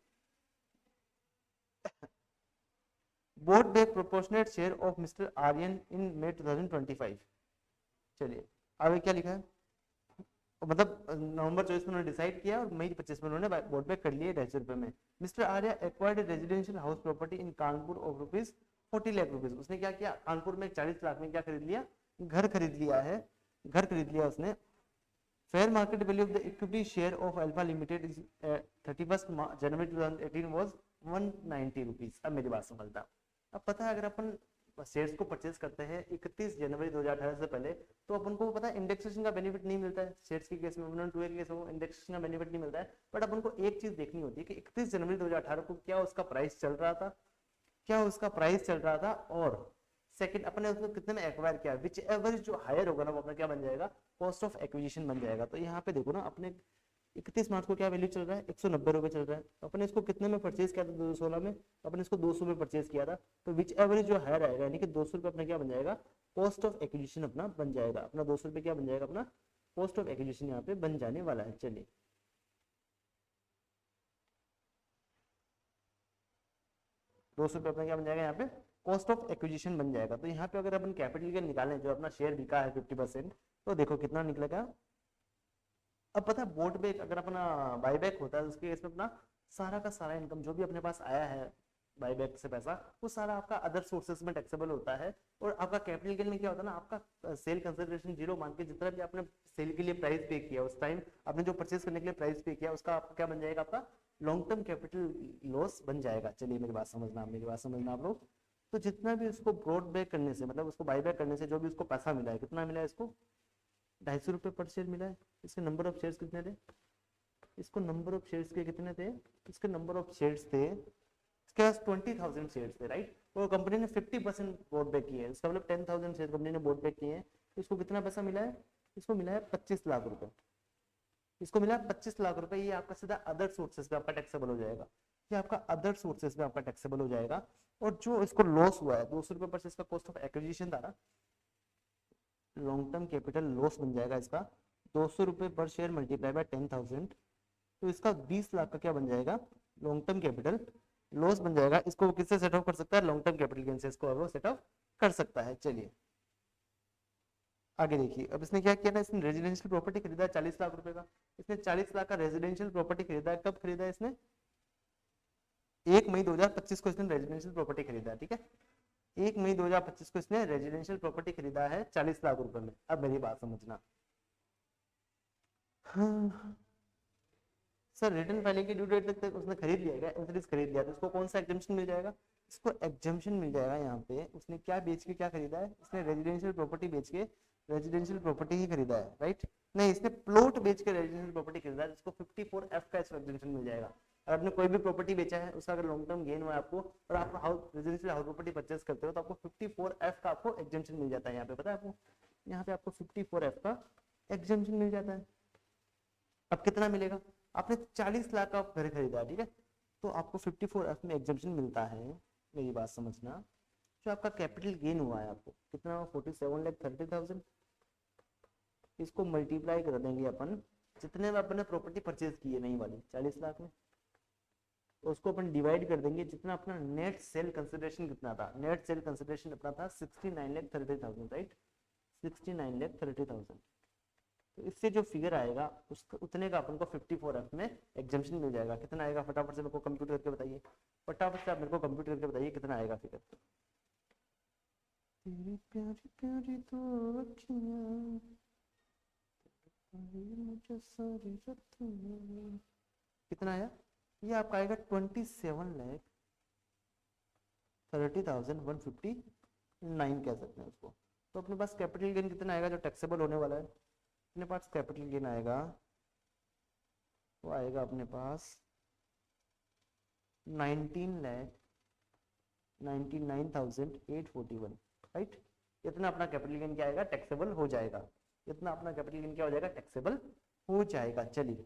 Bought back proportionate share of mister Aryan in May 2025। चलिए आगे क्या लिखा है, मतलब नवंबर 24 में उन्होंने डिसाइड किया और मई 25 में उन्होंने बोट बैक कर लिए 250 रुपए में। Mister Arya acquired residential house property in Kanpur of rupees 40 lakh rupees. उसने क्या किया, कानपुर में 40 लाख में क्या खरीद लिया, घर खरीद लिया है, घर खरीद लिया उसने। Fair market value of the equity share of alpha limited is 31 January 2018 was 190 rupees. अब मेरी बात समझना, अब पता है अगर अपन शेयर्स को परचेज करते हैं 31 जनवरी 2018 से पहले, तो अपन को पता है इंडेक्सेशन का बेनिफिट नहीं मिलता है। शेयर्स के केस में 1/2 के केस में इंडेक्सेशन का बेनिफिट नहीं मिलता है, बट अपन को एक चीज देखनी होती है कि 31 जनवरी 2018 को क्या उसका प्राइस चल रहा था, क्या उसका प्राइस चल रहा था, और सेकंड अपने उसको कितने में एक्वायर किया, विच एवर जो हायर होगा ना वो अपना क्या बन जाएगा, कॉस्ट ऑफ एक्विजिशन बन जाएगा। तो यहाँ पे देखो ना अपने 31 मार्च को क्या वैल्यू चल रहा है, 190 रुपए चल रहा है। तो अपने इसको कितने में परचेज किया था 2016 में, अपने इसको 200 में परचेज किया था। तो विच एवरेज जो हायर आएगा यानी कि 200 रुपये अपना क्या बन जाएगा, कॉस्ट ऑफ एक्विजिशन अपना बन जाएगा। अपना 200 रुपये क्या बन जाएगा, अपना कॉस्ट ऑफ एक्विजिशन यहाँ पे बन जाने वाला है। चलिए 200 रुपये अपना क्या बन जाएगा, यहाँ पे कॉस्ट ऑफ एक्विजिशन बन जाएगा। तो यहाँ पे अगर अपन कैपिटल गेन निकालें, जो अपना शेयर बिका है 50%, तो देखो कितना निकलेगा। अब पता है बोट बैक अगर अपना बाईबैक होता है उसके केस में अपना सारा का सारा इनकम जो भी अपने पास आया है बाईबैक से पैसा, वो सारा आपका अदर सोर्सेस में टैक्सेबल होता है। और आपका कैपिटल गेन में क्या होता है ना, आपका सेल कंसिडरेशन जीरो मान के जितना भी आपने सेल के लिए प्राइस पे किया, उस टाइम आपने जो परचेज करने के लिए प्राइस पे किया, उसका आपका क्या बन जाएगा, आपका लॉन्ग टर्म कैपिटल लॉस बन जाएगा। चलिए मेरी बात समझना, मेरी बात समझना आप लोग। तो जितना भी उसको ब्रॉड बैक करने से, मतलब उसको बाईबैक करने से जो भी उसको पैसा मिला है, कितना मिला है इसको, 250 रुपये पर शेयर मिला है। इसके नंबर ऑफ शेयर्स कितने थे, इसको नंबर ऑफ शेयर्स के कितने थे, इसके नंबर ऑफ शेयर्स थे, इसके पास 20,000 शेयर्स थे, राइट। तो कंपनी ने 50% बोट बैक किए हैं, इसका मतलब 10,000 शेयर कंपनी ने बोट बैक किए हैं। तो इसको कितना पैसा मिला है, इसको मिला है 25 लाख रुपए, इसको मिला है 25 लाख रुपए। ये आपका सीधा अदर सोर्सेज में आपका टैक्सेबल हो जाएगा, ये आपका अदर सोर्सेज में आपका टैक्सेबल हो जाएगा। और जो इसको लॉस हुआ है 200 रुपए पर इसका कॉस्ट ऑफ एक्विजिशन था ना, लॉन्ग टर्म कैपिटल लॉस बन जाएगा इसका 200 रुपए पर शेयर मल्टीप्लाई बाय 10,000, तो इसका 20 लाख का क्या बन जाएगा, लॉन्ग टर्म कैपिटल लॉस बन जाएगा। इसको वो किससे सेट ऑफ कर सकता है, लॉन्ग टर्म कैपिटल गेन से इसको वो सेट ऑफ कर सकता है। चलिए आगे देखिए, अब इसने क्या किया ना, इसने रेजिडेंशियल प्रॉपर्टी खरीदा 40 लाख रुपए का। इसने 40 लाख का रेजिडेंशियल प्रॉपर्टी खरीदा, कब खरीदा इसने, 1 मई 2025 को इसने रेजिडेंशियल प्रॉपर्टी खरीदा, ठीक है। 1 मई 2025 को इसने रेजिडेंशियल प्रॉपर्टी खरीदा है 40 लाख रुपए में। अब मेरी बात समझना, हाँ सर रिटर्न फाइलिंग की ड्यू डेट तक उसने खरीद लिया क्या, इंश्योरेंस खरीद लिया, तो उसको कौन सा एग्जम्पशन मिल जाएगा, इसको एग्जम्पशन मिल जाएगा। यहाँ पे उसने क्या बेच के क्या खरीदा है, इसने रेजिडेंशियल प्रॉपर्टी बेच के रेजिडेंशियल प्रॉपर्टी ही खरीदा है, राइट। नहीं, इसने प्लॉट बेच के रेजिडेंशियल प्रॉपर्टी खरीदा है, जिसको 54F का इसको एग्जम्पशन मिल जाएगा। अगर आपने कोई भी प्रॉपर्टी बेचा है, उसका अगर लॉन्ग टर्म गेन हुआ है आपको, और आप house residential house property purchase करते हो, तो आपको 54F का आपको एग्जम्पशन मिल जाता है। यहाँ पे पता है आपको, यहाँ पे आपको 54F का एग्जम्पशन मिल जाता है। अब कितना मिलेगा, आपने 40 लाख का घर खरीदा, ठीक है, तो आपको 54F में एग्जम्पशन मिलता है। मेरी बात समझना, जो आपका कैपिटल गेन हुआ है आपको कितना, 47,30,000, इसको मल्टीप्लाई कर देंगे अपन जितने में अपने प्रॉपर्टी परचेज की है नई वाली 40 लाख में, तो उसको अपन डिवाइड कर देंगे जितना अपना नेट सेल कंसिडरेशन कितना था। नेट सेल कंसिडरेशन अपना था 69,30,000, राइट, 69,30,000। तो इससे जो फिगर आएगा उसका उतने का अपन को 54F में एग्जम्पशन मिल जाएगा। कितना आएगा फटाफट से मेरे को कंप्यूट करके बताइए, फटाफट से आप मेरे को कंप्यूट करके बताइए कितना आएगा फिगर। तेरी प्यारी प्यारी दो अखियां, मुझे सारी रातें, कितना आया, ये आपका आएगा 27,30,159 कह सकते हैं उसको। तो अपने पास कैपिटल गेन कितना आएगा जो टैक्सेबल होने वाला है, अपने पास कैपिटल गेन आएगा, वो आएगा अपने पास 19,99,841, राइट। इतना अपना कैपिटल गेन क्या आएगा, टैक्सेबल हो जाएगा। इतना अपना कैपिटल गेन क्या हो जाएगा, टैक्सेबल हो जाएगा। चलिए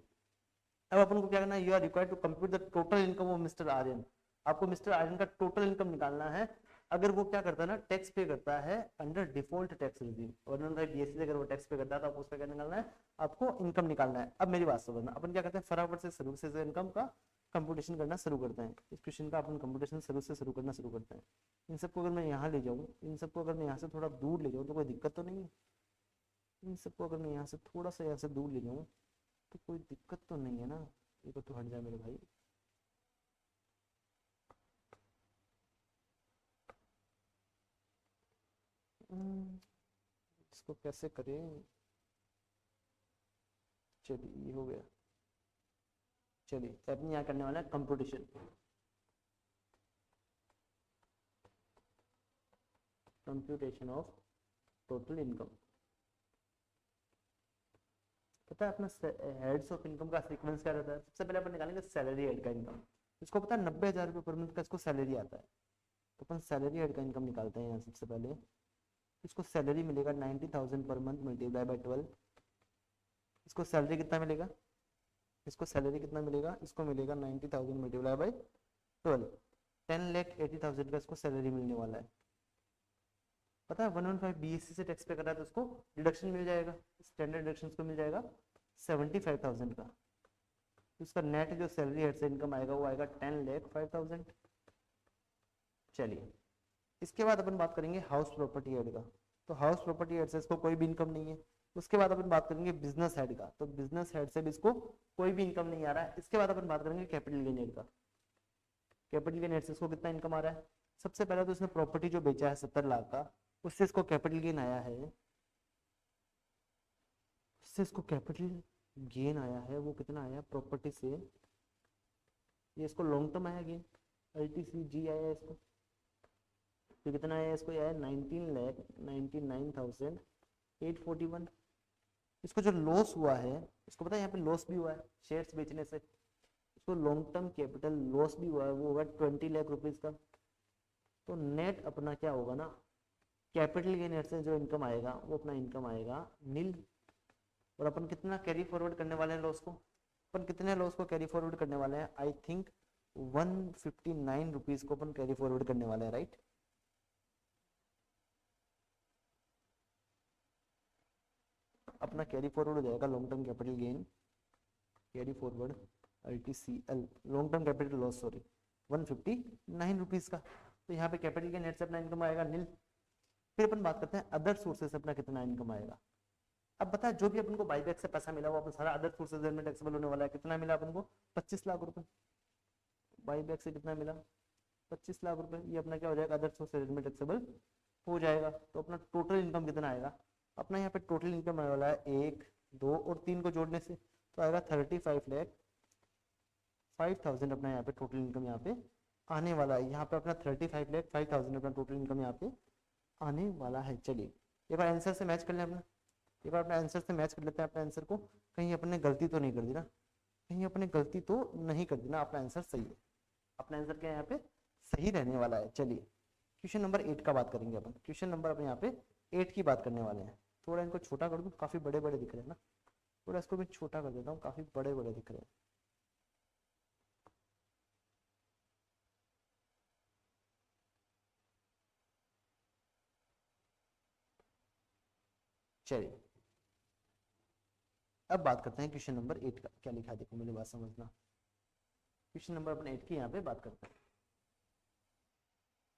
अब अपन को क्या करना है, you are required to compute the total income of mister Aryan. आपको मिस्टर आर्यन का टोटल इनकम निकालना है। अगर वो क्या करता है ना, टैक्स पे करता है अंडर डिफॉल्ट टैक्स रिजीम, और बीएससी से अगर वो टैक्स पे करता है तो आपको उसका क्या निकालना है, आपको इनकम निकालना है। अब मेरी बात समझना, अपन क्या करते हैं, फटाफट से सर्विसेज इनकम का कंप्यूटेशन करना शुरू करते हैं। इस क्वेश्चन का अपन कंप्यूटेशन सर्विस से शुरू करना शुरू करते हैं। इन सबको अगर मैं यहाँ ले जाऊँ, इन सबको अगर मैं यहाँ से थोड़ा दूर ले जाऊँ तो कोई दिक्कत तो नहीं है। इन सबको अगर मैं यहाँ से थोड़ा सा यहाँ से दूर ले जाऊँ तो कोई दिक्कत तो नहीं है ना, ये तो हट जाए मेरे भाई। इसको कैसे करें, चलिए ये हो गया। चलिए अपने यहाँ करने वाला है computation, computation of total income. पता है अपना हेड्स ऑफ इनकम का सीक्वेंस क्या रहता है, सबसे पहले अपन निकालेंगे सैलरी हेड का इनकम। इसको पता है 90,000 रुपये पर मंथ का इसको सैलरी आता है। तो अपन सैलरी हेड का इनकम निकालते हैं यहाँ सबसे पहले। इसको सैलरी मिलेगा 90,000 पर मंथ मल्टीप्लाई बाय 12। इसको सैलरी कितना मिलेगा, इसको सैलरी कितना मिलेगा, इसको मिलेगा 90,000 मल्टीप्लाई बाय 12, 10,80,000 का इसको सैलरी मिलने वाला है। पता है 115 बीएससी से टैक्स पे कर रहा है तो उसको डिडक्शन मिल जाएगा, स्टैंडर्ड डिडक्शन को मिल जाएगा 75,000 का। तो उसका नेट जो सैलरी हेड से इनकम आएगा वो आएगा 10,05,000। चलिए इसके बाद अपन बात करेंगे हाउस प्रॉपर्टी हेड का। तो हाउस प्रॉपर्टी हेड से इसको कोई भी इनकम नहीं है। उसके बाद अपन बात करेंगे बिजनेस हेड का। तो बिजनेस हेड से भी इसको कोई भी इनकम नहीं आ रहा है। इसके बाद अपन बात करेंगे कैपिटल गेन हेड का। कैपिटल गेन हेड से इसको कितना इनकम आ रहा है। सबसे पहले तो इसने प्रॉपर्टी जो बेचा है 70 लाख का, उससे इसको कैपिटल गेन आया है, उससे इसको कैपिटल गेन आया है। वो कितना आया प्रॉपर्टी से, ये इसको लॉन्ग टर्म आया गेन, LTCG आया इसको। तो कितना आया इसको, आया 19,99,841। इसको जो लॉस हुआ है, इसको पता है यहाँ पे लॉस भी हुआ है शेयर्स बेचने से, इसको लॉन्ग टर्म कैपिटल लॉस भी हुआ है, वो होगा 20 लाख रुपीज का। तो नेट अपना क्या होगा ना, कैपिटल गेन हेड से जो इनकम आएगा वो अपना इनकम आएगा नील। और अपन कितना कैरी फॉरवर्ड करने वाले हैं लॉस को, अपन कितने लॉस को कैरी फॉरवर्ड करने वाले हैं, आई थिंक 159 रुपीज को अपन कैरी फॉरवर्ड करने वाले हैं, राइट। अपना कैरी फॉरवर्ड हो जाएगा long term capital gain, carry forward LTCL, long term capital loss, sorry 159 rupees का। तो यहाँ पे कैपिटल गेन हेड से अपना इनकम आएगा नील। फिर अपन बात करते हैं अदर सोर्सेस से अपना कितना इनकम आएगा। अब बता, जो भी अपन को बाईबैक से पैसा मिला वो अपन सारा अदर सोर्सेज में टैक्सेबल होने वाला है। कितना मिला अपन को, 25 लाख रुपए। बाईबैक से कितना मिला, 25 लाख रुपए। ये अपना क्या हो जाएगा, अदर सोर्सेज में टैक्सेबल हो जाएगा। तो अपना टोटल इनकम कितना आएगा, अपना यहाँ पे टोटल इनकम आने वाला है 1, 2 और 3 को जोड़ने से तो आएगा 35,05,000 अपना यहाँ पे टोटल इनकम यहाँ पे आने वाला है। यहाँ पे अपना 35,05,000 अपना टोटल इनकम यहाँ पे आने वाला है। चलिए एक बार आंसर से मैच कर लें अपना, एक बार अपने आंसर से मैच कर लेते हैं अपने आंसर को। कहीं अपने गलती तो नहीं कर दी ना, कहीं अपने गलती तो नहीं कर दी ना, अपना आंसर सही है। अपना आंसर क्या यहाँ पे सही रहने वाला है। चलिए क्वेश्चन नंबर 8 का बात करेंगे अपन। क्वेश्चन नंबर अपन यहाँ पे 8 की बात करने वाले हैं। थोड़ा इनको छोटा कर दूं, काफी बड़े बड़े दिख रहे हैं ना, थोड़ा इसको मैं छोटा कर देता हूँ, काफी बड़े बड़े दिख रहे हैं। चलिए अब बात करते हैं क्वेश्चन नंबर 8 का। क्या लिखा है देखो, मेरी बात समझना। क्वेश्चन नंबर अपन 8 की यहाँ पे बात करते हैं।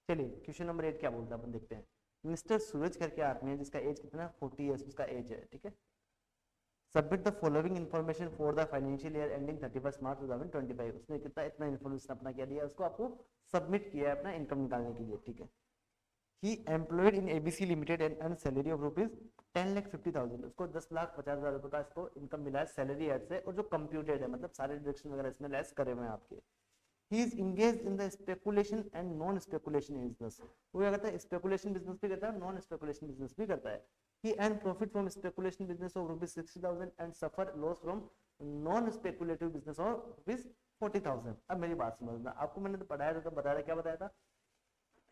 चलिए क्वेश्चन नंबर 8 क्या बोलता है अपन देखते हैं। मिस्टर सूरज करके आदमी है जिसका एज कितना है, 40 ईयर्स उसका एज है, ठीक है। Submit the following information for the financial year ending 31 मार्च 2025। उसने कितना इतना इन्फॉर्मेशन अपना क्या दिया, उसको आपको सबमिट किया है अपना इनकम निकालने के लिए, ठीक है। He employed in ABC limited and earn salary of rupees 10,50,000। उसको 10,50,000 रुपए का इसको इनकम मिला है सैलरी एड से, और जो कंप्यूटेड है मतलब सारे डिडक्शन वगैरह इसमें लेस करे हुए हैं आपके। He is engage in the speculation and non speculation business. वो क्या करता है, स्पेकुलेशन बिजनेस भी करता है, नॉन स्पेकुलेशन बिजनेस भी करता है। He earned profit from speculation business of rupees 60,000 and suffer loss from non-speculative business of rupees 40,000। अब मेरी बात समझना, आपको मैंने तो पढ़ाया था, तो बताया क्या बताया था,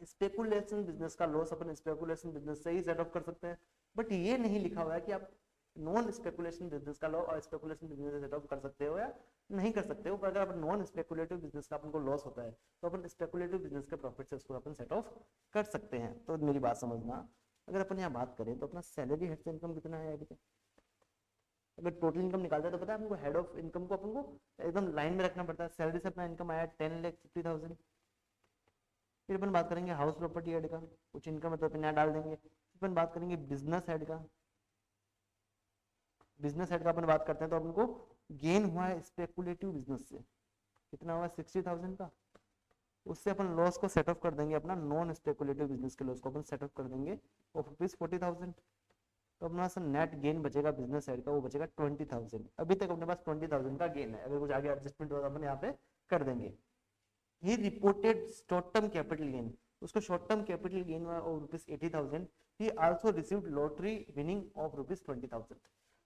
स्पेकुलेशन बिजनेस का लॉस अपन स्पेकुलेशन बिजनेस से ही सेट ऑफ कर सकते हैं। बट ये नहीं लिखा हुआ है कि आप नॉन स्पेकुलेशन बिजनेस का लॉस और स्पेकुलेशन बिजनेस से सेट ऑफ कर सकते हो या नहीं कर सकते हो। पर अगर अपन नॉन स्पेकुलेटिव बिजनेस का अपन को लॉस होता है तो अपन स्पेकुलेटिव बिजनेस के प्रॉफिट से उसको अपन सेट ऑफ कर सकते हैं। तो मेरी बात समझना, अगर अपन यहाँ बात करें तो अपना सैलरी हेड से इनकम कितना है अभी तक, अगर टोटल इनकम निकालते हैं तो पता है हमको हेड ऑफ इनकम को अपन को एकदम लाइन में रखना पड़ता है। सैलरी से अपना इनकम आया 10,50,000। फिर अपन बात करेंगे हाउस प्रॉपर्टी हेड का, कुछ इनकम है तो अपन यहाँ डाल देंगे। फिर अपन बात करेंगे बिजनेस हेड का। बिजनेस हेड का अपन बात करते हैं तो अपन को गेन हुआ है स्पेकुलेटिव बिजनेस से, कितना हुआ 60,000 का। उससे अपन लॉस को सेट ऑफ कर देंगे, अपना नॉन स्पेकुलेटिव बिजनेस के लॉस को अपन सेट ऑफ कर देंगे ऑफ रुपीज 40,000। तो अपना नेट गेन बचेगा बिजनेस साइड का, वो बचेगा 20,000। अभी तक अपने पास 20,000 का गेन है, अगर कुछ आगे एडजस्टमेंट होगा अपन यहाँ पे कर देंगे। He reported short term capital gain, उसको शॉर्ट टर्म कैपिटल गेन हुआ of rupees 80,000। He also received lottery winning of rupees 20,000।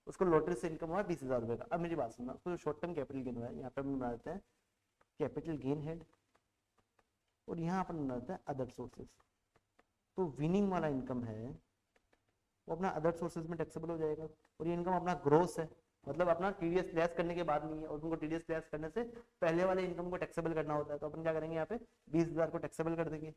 उसको लॉटरी से इनकम हुआ 20,000 रुपए का। अब मेरी बात सुनना, उसको जो शॉर्ट टर्म कैपिटल गेन हुआ है यहाँ पे हम बना देते हैं कैपिटल गेन हेड, और यहाँ अपन रहता है अदर सोर्सेज। तो विनिंग वाला इनकम है वो अपना अदर सोर्सेज में टैक्सेबल हो जाएगा, और ये इनकम अपना ग्रोस है, मतलब अपना टीडीएस लेस करने के बाद नहीं है, और उनको टीडीएस लेस करने से पहले वाले इनकम को टैक्सेबल करना होता है। तो अपन क्या करेंगे यहाँ पे 20,000 को टैक्सेबल कर देंगे।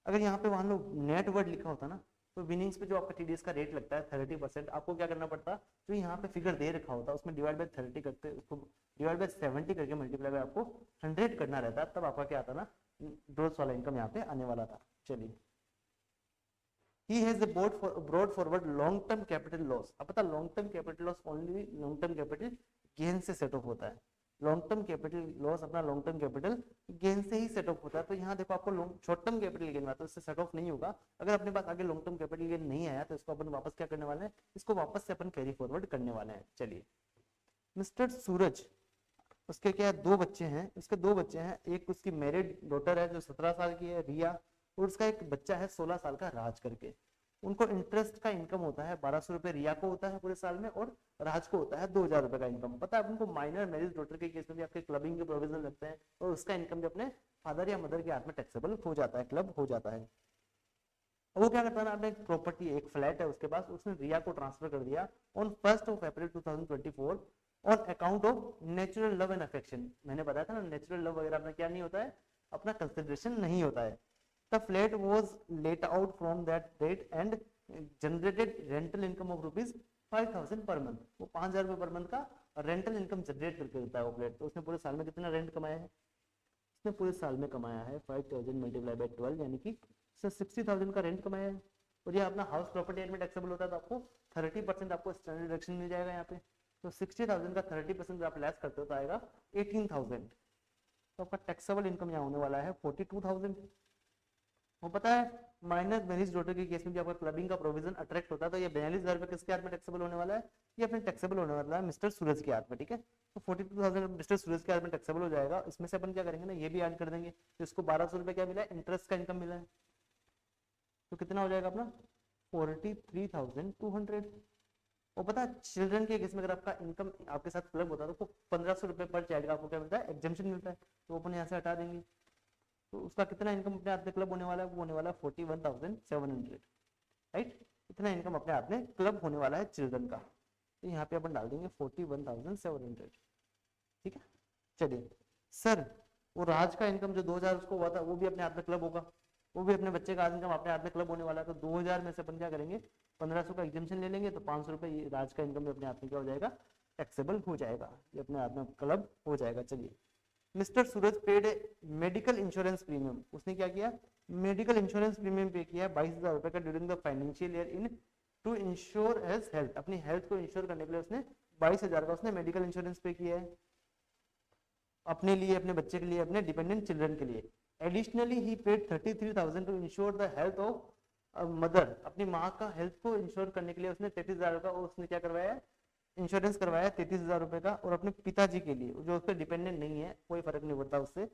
अगर यहाँ पे मान लो नेट वर्ड लिखा होता ना, तो विनिंग्स पे जो आपका टीडीएस का रेट लगता है 30%, आपको क्या करना पड़ता, जो यहाँ पे फिगर दे रखा होता है उसमें डिवाइड बाय 30 करते, उसको डिवाइड बाय 70 करके मल्टीप्लाई बाय आपको 100 करना रहता है, तब आपका क्या आता ना ग्रोस वाला इनकम यहाँ पे आने वाला था। चलिए, he has brought forward long term capital loss। अब पता long term capital loss only long term capital gain से सेट ऑफ होता है। लॉन्ग टर्म कैपिटल लॉस अपना लॉन्ग टर्म कैपिटल गेन से ही सेट ऑफ होता है। तो यहाँ देखो आपको शॉर्ट टर्म कैपिटल गेन आता है, इससे सेट ऑफ नहीं होगा। अगर अपने पास आगे लॉन्ग टर्म कैपिटल गेन नहीं आया तो इसको अपन वापस क्या करने वाले हैं, इसको वापस से अपन कैरी फॉरवर्ड करने वाले हैं। चलिए, मिस्टर सूरज, उसके क्या दो बच्चे हैं, उसके दो बच्चे हैं, एक उसकी मैरिड डॉटर है जो 17 साल की है रिया, और उसका एक बच्चा है 16 साल का राज करके। उनको इंटरेस्ट का इनकम होता है 1200 रुपए रिया को होता है पूरे साल में, और राज को होता है 2000 रुपए का इनकम। पता है उनको माइनर मैरिज डॉटर के केस में भी आपके क्लबिंग के प्रोविजन लगते हैं, और उसका इनकम भी अपने फादर या मदर के हाथ में टैक्सेबल हो जाता है, क्लब हो जाता है। वो क्या करता है ना, अपने प्रॉपर्टी एक फ्लैट है उसके पास, उसने रिया को ट्रांसफर कर दिया on 1 April 2024 on account of natural love and affection. मैंने बताया था ना नेचुरल लव वगैरह अपना क्या नहीं होता है, अपना कंसिडरेशन नहीं होता है। The flat was let out from that date and generated rental income of ₹5,000 per month। वो 5,000 रुपए पर मंथ का रेंटल इनकम जनरेट करके देता है वो फ्लैट। तो उसने पूरे साल में कितना रेंट कमाया है, उसने पूरे साल में कमाया है 5,000 मल्टीप्लाई बाय 12, यानी कि 60,000 का रेंट कमाया है। और ये अपना हाउस प्रॉपर्टी में टैक्सेबल होता है, तो आपको 30% आपको स्टैंडर्ड डिडक्शन मिल जाएगा यहाँ पे। तो 60,000 का 30% आप लेस करते हो तो आएगा 18,000। तो आपका टैक्सेबल इनकम यहाँ होने वाला है 42,000। वो पता है माइनर मैरिज डॉटर के केस में भी आपका क्लबिंग का प्रोविजन अट्रैक्ट होता है, तो ये 42,000 रुपए किसके हाथ में टैक्सेबल होने वाला है, ये अपने टैक्सेबल होने वाला है मिस्टर सूरज के हाथ में। ठीक है, तो 42,000 मिस्टर सूरज के हाथ में टैक्सेबल हो जाएगा। इसमें से अपन क्या करेंगे ना, ये भी ऐड कर देंगे। तो इसको 1,200 रुपए क्या मिला है, इंटरेस्ट का इनकम मिला है, तो कितना हो जाएगा अपना 43,200। और पता है चिल्ड्रन के केस में अगर आपका इनकम आपके साथ क्लब होता है तो 1,500 रुपए पर चाइल्ड का आपको क्या मिलता है, एग्जेम्पशन मिलता है। तो अपन यहाँ से हटा देंगे, तो उसका कितना इनकम अपने हाथ में क्लब होने वाला है, वो होने वाला है 41,700। राइट, इतना इनकम अपने हाथ में क्लब होने वाला है चिल्ड्रन का। तो यहाँ पे अपन डाल देंगे 41,700। ठीक है, चलिए सर, वो राज का इनकम जो 2,000 उसको हुआ था वो भी अपने हाथ में क्लब होगा, वो भी अपने बच्चे का इनकम अपने हाथ में क्लब होने वाला है। तो 2,000 में से अपन क्या करेंगे, 1,500 का एग्जेम्पशन ले लेंगे, तो 500 रुपए राज का इनकम भी अपने हाथ में क्या हो जाएगा, टैक्सेबल हो जाएगा, ये अपने हाथ में क्लब हो जाएगा। चलिए, मिस्टर सूरज पेड मेडिकल इंश्योरेंस प्रीमियम, उसने क्या किया, मेडिकल इंश्योरेंस प्रीमियम पे किया 22,000 रुपए का during the financial year in to insure his health. अपनी हेल्थ को इंश्योर करने के लिए उसने 22,000 का उसने मेडिकल इंश्योरेंस पे किया है अपने लिए, अपने बच्चे के लिए, अपने डिपेंडेंट चिल्ड्रन के लिए। Additionally he paid 33,000 to insure the health of mother. अपनी माँ का हेल्थ को इंश्योर करने के लिए उसने 33,000 का उसने क्या करवाया, इंश्योरेंस करवाया 33,000 रुपए का। और अपने पिताजी के लिए जो उस पर डिपेंडेंट नहीं है, कोई फर्क नहीं पड़ता उससे,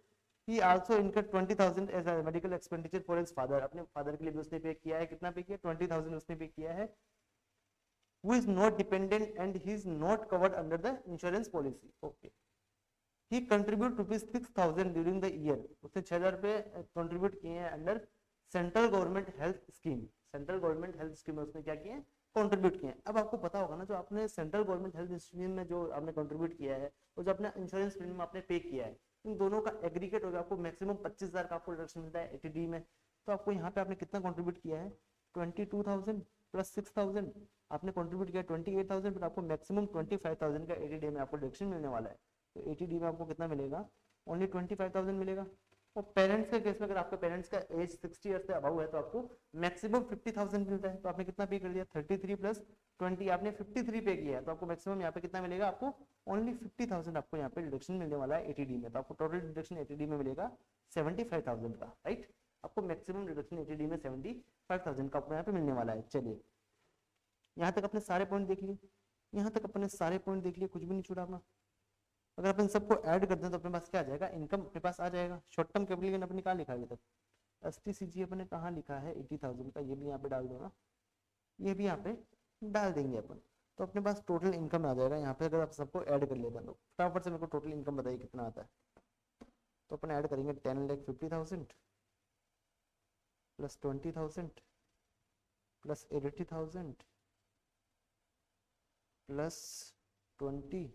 he also incurred 20,000 as a medical expenditure for his father. अपने फादर के लिए भी उसने पे किया है, कितना पे किया, 20,000 उसने पे किया है। Who is not dependent and he is not covered under the insurance policy. Okay, he contribute ₹6,000 during the year. उसने 6,000 रुपए कंट्रीब्यूट किए हैं under central government health scheme. Central government health scheme में उसने क्या किया है, कंट्रीब्यूट किए हैं। अब आपको पता होगा ना, जो आपने सेंट्रल गवर्नमेंट हेल्थ स्कीम में जो आपने कंट्रीब्यूट किया है और जो अपना इंश्योरेंस प्रीमियम आपने पे किया है, इन दोनों का एग्रीगेट होगा आपको मैक्सिमम 25,000 का आपको रिडक्शन मिलता है एटीडी में। तो आपको यहाँ पे आपने कितना कंट्रीब्यूट किया है, 22,000 प्लस 6,000 आपने कंट्रीब्यूट किया 28,000, फिर आपको मैक्सिमम 25,000 का एटीडी में आपको रिडक्शन मिलने वाला है। तो एटीडी में आपको कितना मिलेगा, ओनली 25,000 मिलेगा। और पेरेंट्स के केस में अगर आपके पेरेंट्स का एज 60 ईयर से अबव है तो आपको मैक्सिमम 50,000 मिलता है। तो आपने कितना पे कर दिया, 33 प्लस 20, आपने 53 पे किया है, तो आपको मैक्सिमम यहाँ पे कितना मिलेगा, आपको ओनली 50,000 आपको यहाँ पे डिडक्शन मिलने वाला है एटीडी में। तो आपको टोटल डिडक्शन एटीडी में मिलेगा 75,000 का। राइट, आपको मैक्सिमम डिडक्शन एटीडी में 75,000 का आपको यहाँ पे मिलने वाला है। चलिए, यहाँ तक अपने सारे पॉइंट देख लिए, यहाँ तक अपने सारे पॉइंट देख लिए, कुछ भी नहीं छूटा अपना। अगर अपन सबको ऐड करते हैं तो अपने पास क्या आ जाएगा, इनकम अपने पास आ जाएगा। शॉर्ट टर्म कैपिटल गेन अपने कहाँ लिखा है, तक एसटीसीजी अपने कहाँ लिखा है 80,000 का, ये भी यहाँ पे डाल दो ना, ये भी यहाँ पे डाल देंगे अपन। तो अपने पास टोटल इनकम आ जाएगा यहाँ पे। अगर आप सबको ऐड कर लेते हैं तो फटाफट से मेरे को टोटल इनकम बताइए कितना आता है। तो अपन ऐड करेंगे 10,50,000 plus 20,000 plus 80,000 plus 20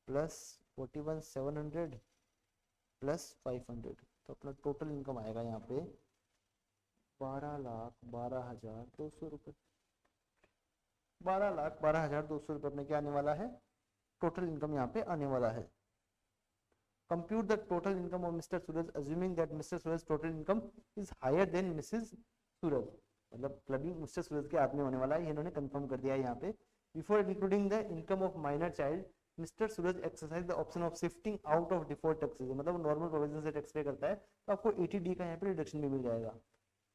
plus 41,700 plus 500, तो अपना टोटल इनकम आएगा यहाँ पे 12,12,200 रुपये। 12,12,200 रुपये अपने क्या आने वाला है, टोटल इनकम यहाँ पे आने वाला है। Compute the total income of mister Suraj assuming that mister Suraj total income is higher than Mrs Suraj, मतलब क्लबिंग मिस्टर सूरज के हाथ में होने वाला है, इन्होंने कंफर्म कर दिया है यहाँ पे। Before including the income of minor child mister Suraj exercise the option of shifting out of default taxes, मतलब नॉर्मल प्रोविजन से टैक्स पे करता है तो आपको 80D का यहाँ पे रिडक्शन भी मिल जाएगा।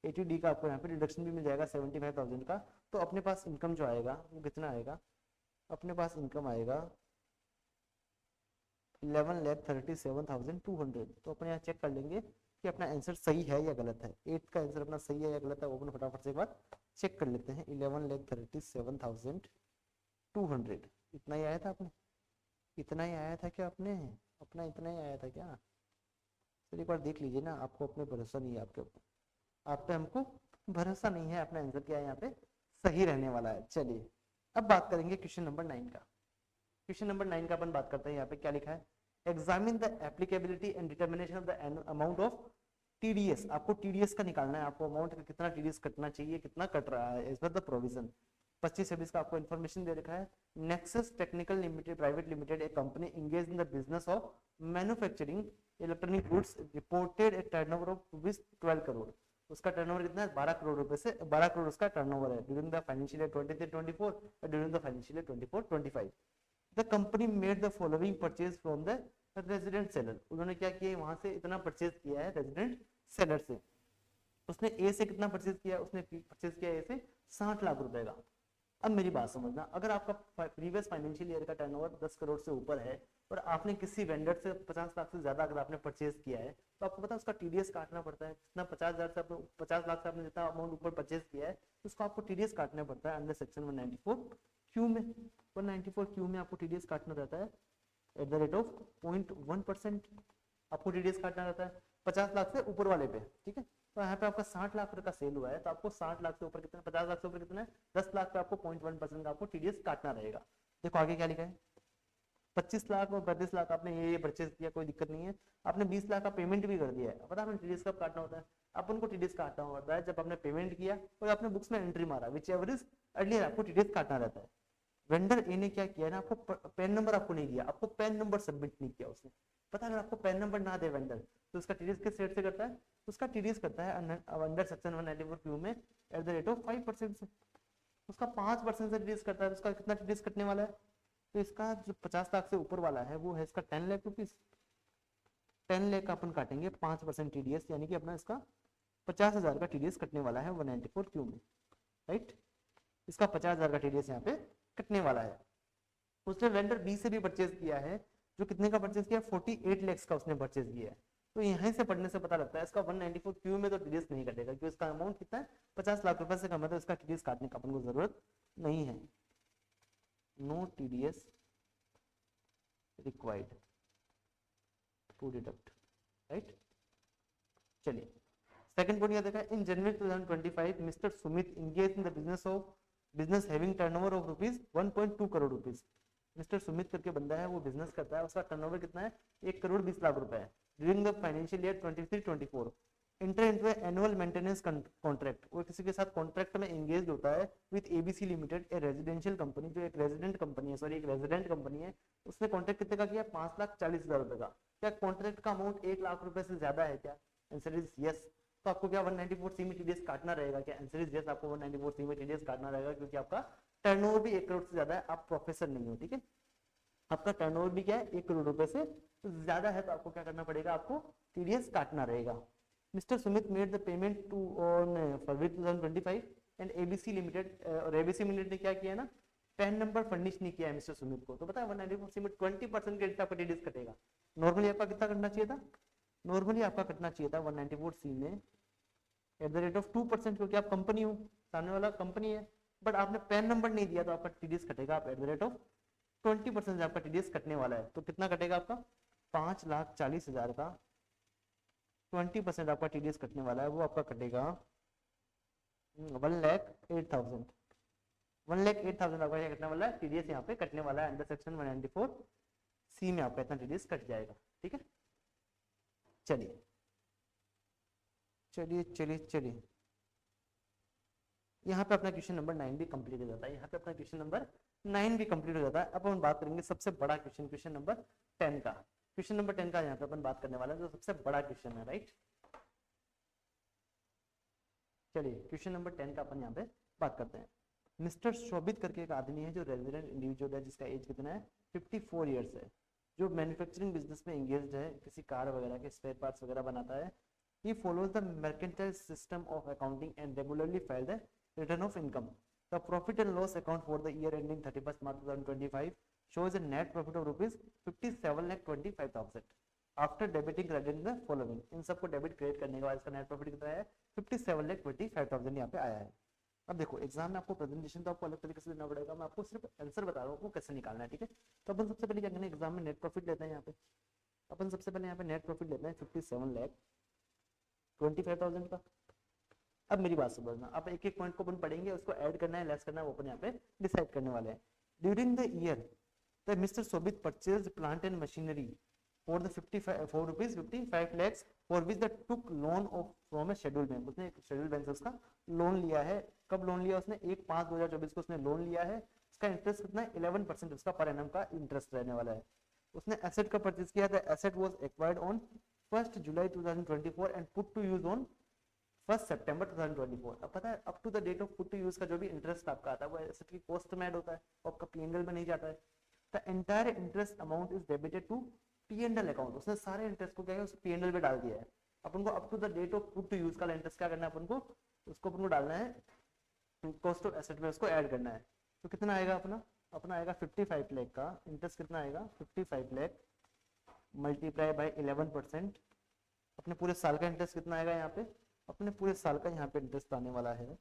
80D का आपको यहाँ पे रिडक्शन भी मिल जाएगा 75,000 का। तो अपने पास इनकम जो आएगा वो कितना आएगा, अपने पास इनकम आएगा 11,37,200। तो अपन यहाँ चेक कर लेंगे कि अपना आंसर सही है या गलत है। 8 का आंसर अपना सही है या गलत है वो अपन फटाफट से एक बार चेक कर लेते हैं। 11,37,200 इतना ही आया था अपने, इतना ही आया था क्या अपने, अपना इतना ही आया था क्या? चलिए एक बार देख लीजिए ना, आपको अपने भरोसा नहीं है, आपके ऊपर, आप पे हमको भरोसा नहीं है, अपना आंसर क्या है यहाँ पे सही रहने वाला है। चलिए अब बात करेंगे क्वेश्चन नंबर 9 का। क्वेश्चन नंबर 9 का अपन बात करते हैं। यहाँ पे क्या लिखा है, examine the applicability and determination of the amount of TDS. आपको टीडीएस का निकालना है, आपको अमाउंट कितना टीडीएस कटना चाहिए, कितना कट रहा है एज पर द प्रोविजन। 25-26 का आपको इन्फॉर्मेशन दे रखा है। Nexus technical limited private limited A company engage in the business of manufacturing electronic goods reported A turnover of 12 crore. उसका टर्नओवर कितना है, 12 करोड़ रुपए से 12 करोड़ उसका टर्नओवर है ड्यूरिंग द फाइनेंशियल ईयर 23-24 और during the financial year 24-25। The company made the following purchase from the resident seller. उन्होंने क्या किया, वहां से इतना परचेज किया है रेजिडेंट सेलर से। उसने ए से कितना परचेज किया, उसने परचेज किया ए से 60 लाख रुपए का। अब मेरी बात समझना, अगर आपका प्रीवियस फाइनेंशियल ईयर का टर्नओवर 10 करोड़ से ऊपर है और आपने किसी वेंडर से 50 लाख से ज्यादा अगर आपने परचेज किया है तो आपको पता है उसका टीडीएस काटना पड़ता है। जितना 50,000 से आपने 50 लाख से आपने जितना अमाउंट ऊपर परचेज किया है उसको आपको टीडीएस काटना पड़ता है अंडर सेक्शन 194Q में। 194Q में आपको टीडीएस काटना रहता है एट द रेट ऑफ 0.1%। आपको टीडीएस काटना रहता है 50 लाख से ऊपर वाले पे, ठीक है। तो यहाँ पे आपका 60 लाख रुपए का सेल हुआ है तो आपको 60 लाख से ऊपर कितना, 50 लाख से ऊपर कितना है, 10 लाख पे आपको 0.1% का आपको टीडीएस काटना रहेगा। देखो आगे क्या लिखा है, 25 लाख और 35 लाख आपने ये परचेज किया, कोई दिक्कत नहीं है। आपने 20 लाख का पेमेंट भी कर दिया है, पता है टीडीएस कब काटना होता है, अपन को टीडीएस काटना होता है जब आपने पेमेंट किया और आपने बुक्स में एंट्री मारा, विच एवर इज अर्लियर आपको टीडीएस काटना रहता है। वेंडर ए ने क्या किया ना, आपको पैन नंबर आपको नहीं दिया, आपको पैन नंबर सबमिट नहीं किया उसने। पता है अगर आपको पैन नंबर ना दे वेंडर तो उसका टीडीएस किस रेट से करता है, उसका टीडीएस करता है अंडर सेक्शन 194Q में एट द रेट ऑफ 5% से। उसका 5% से टीडीएस करता है। उसका कितना टीडीएस कटने वाला है, तो इसका जो 50 लाख से ऊपर वाला है वो है इसका 10 लाख रुपीज। 10 लाख का अपन काटेंगे 5% टीडीएस, यानी कि अपना इसका 50,000 का टीडीएस कटने वाला है 194Q में, राइट। इसका 50,000 का टीडीएस यहाँ पे कटने वाला है। उसने वेंडर बी से भी परचेज किया है, जो कितने का परचेज किया, 48 लाख का उसने परचेज किया है। तो यहीं से पढ़ने से पता लगता है इसका 194Q में तो टीडीएस नहीं कटेगा क्योंकि इसका अमाउंट कितना है, 50 लाख रुपए से कम है, तो इसका टीडीएस काटने का अपन को जरूरत नहीं है। No TDS required to deduct, right. चलिए सेकंड पॉइंट क्या देखा, in January 2025 mister Sumit engage in the business having turnover of rupees 1.2 crore rupees. Mister Sumit करके बंदा है, वो बिजनेस करता है, उसका टर्नओवर कितना है, 1,20,00,000 रुपए है। During the financial year 23-24 inter into annual maintenance contract, वो किसी के साथ कॉन्ट्रैक्ट में एंगेज होता है with ABC limited, A residential company, जो एक रेजिडेंट कंपनी है, सॉरी एक रेजिडेंट कंपनी है। उसने कॉन्ट्रैक्ट कितने का किया, 5,40,000 रुपए का। क्या कॉन्ट्रैक्ट का अमाउंट 1 लाख रुपए से ज्यादा है क्या, आंसर इज यस। तो आपको क्या 194C में टीडीएस काटना रहेगा क्या, आंसर इज यस, आपको 194C में टीडीएस काटना रहेगा क्योंकि आपका टर्नओवर भी 1 करोड़ से ज्यादा है, आप प्रोफेसर नहीं हो, ठीक है। आपका टर्नओवर भी क्या है, 1 करोड़ रुपए से ज्यादा है, तो आपको क्या करना पड़ेगा, आपको टीडीएस काटना रहेगा। Mister Sumit made the payment to on February 2025 and ABC limited, और एबीसी लिमिटेड ने क्या किया ना, पैन नंबर फर्निश नहीं किया है मिस्टर सुमित को, तो पता है 194C में 20% के आपका टीडीएस कटेगा। नॉर्मली आपका कितना कटना चाहिए था, नॉर्मली आपका कटना चाहिए था 194C में एट द रेट ऑफ 2%, क्योंकि आप कंपनी हो, सामने वाला कंपनी है, बट आपने पैन नंबर नहीं दिया तो आपका टीडीएस कटेगा आप एट द रेट ऑफ 20% आपका टीडीएस कटने वाला है। तो कितना कटेगा आपका, 5,40,000 का 20% आपका टीडीएस कटने वाला है, वो आपका कटेगा 1,08,000। 1,08,000 आपका क्या कटने वाला है, टीडीएस यहाँ पे कटने वाला है। अंडर सेक्शन 194C में आपका इतना टीडीएस कट जाएगा। ठीक है, चलिए चलिए चलिए चलिए, यहाँ पे अपना क्वेश्चन नंबर 9 भी कंप्लीट हो जाता है। यहाँ पे अपना क्वेश्चन नंबर 9 भी कंप्लीट हो जाता है। अब हम बात करेंगे सबसे बड़ा क्वेश्चन, क्वेश्चन नंबर 10 का। क्वेश्चन नंबर 10 का यहाँ पे अपन बात करने वाला है, जो सबसे बड़ा क्वेश्चन है, राइट। चलिए क्वेश्चन नंबर 10 का अपन यहाँ पे बात करते हैं। मिस्टर शोभित करके एक आदमी है जो रेजिडेंट इंडिविजुअल है, जिसका एज कितना है, 54 ईयर्स है, जो मैन्युफैक्चरिंग बिजनेस में एंगेज्ड है, किसी कार वगैरह के स्पेयर पार्ट्स वगैरह बनाता है। He follows the mercantile system of accounting and regularly files the return of income. The profit and loss account for the year ending 31st March 2025 shows a net profit of rupees 57,25,000 after debiting credit in the following. इन सबको debit credit करने के बाद इसका net profit कितना है, 57,25,000 यहाँ पे आया है। अब देखो एग्जाम में आपको प्रेजेंटेशन तो आपको अलग तरीके से देना पड़ेगा, मैं आपको सिर्फ आंसर बता रहा हूँ आपको कैसे निकालना है। ठीक है, तो अपन सबसे पहले क्या करना है, एग्जाम में नेट प्रॉफिट लेते हैं। यहाँ पे अपन सबसे पहले यहाँ पे नेट प्रॉफिट लेते हैं 57,25,000 का। अब मेरी बात समझना, आप एक एक पॉइंट को अपन पढ़ेंगे, उसको ऐड करना है लेस करना है वो अपन यहाँ पे डिसाइड करने वाले हैं। During the year the mister Shobhit purchased plant and machinery for the 55 lakhs for which the took loan of from A schedule bank. उसने एक शेड्यूल बैंक से उसका लोन लिया है। कब लोन लिया उसने, 1/5/2024 को उसने लोन लिया है। उसका इंटरेस्ट कितना है, 11% उसका पर एनम का इंटरेस्ट रहने वाला है। उसने एसेट का परचेज किया था, asset was acquired on 1 July 2024 and put to use on 1 September 2024। अब पता है up to the date of put to use का जो भी इंटरेस्ट आपका आता है वो एसेट की कॉस्ट में ऐड होता है, आपका पीएनएल में नहीं जाता है। The entire interest amount is debited to PNL account. उसने सारे इंटरेस्ट को क्या है उस पीएनएल में डाल दिया है। अपन को up to the date of put to use का इंटरेस्ट क्या करना है, अपन को उसको अपन को डालना है कॉस्ट ऑफ एसेट में, उसको ऐड करना है। तो कितना आएगा अपना आएगा 55 लाख का इंटरेस्ट। कितना आएगा 55 लाख मल्टीप्लाई बाय 11%। अपने पूरे साल का इंटरेस्ट कितना आएगा यहाँ पे, अपने पूरे साल का यहाँ पे इंटरेस्ट आने वाला है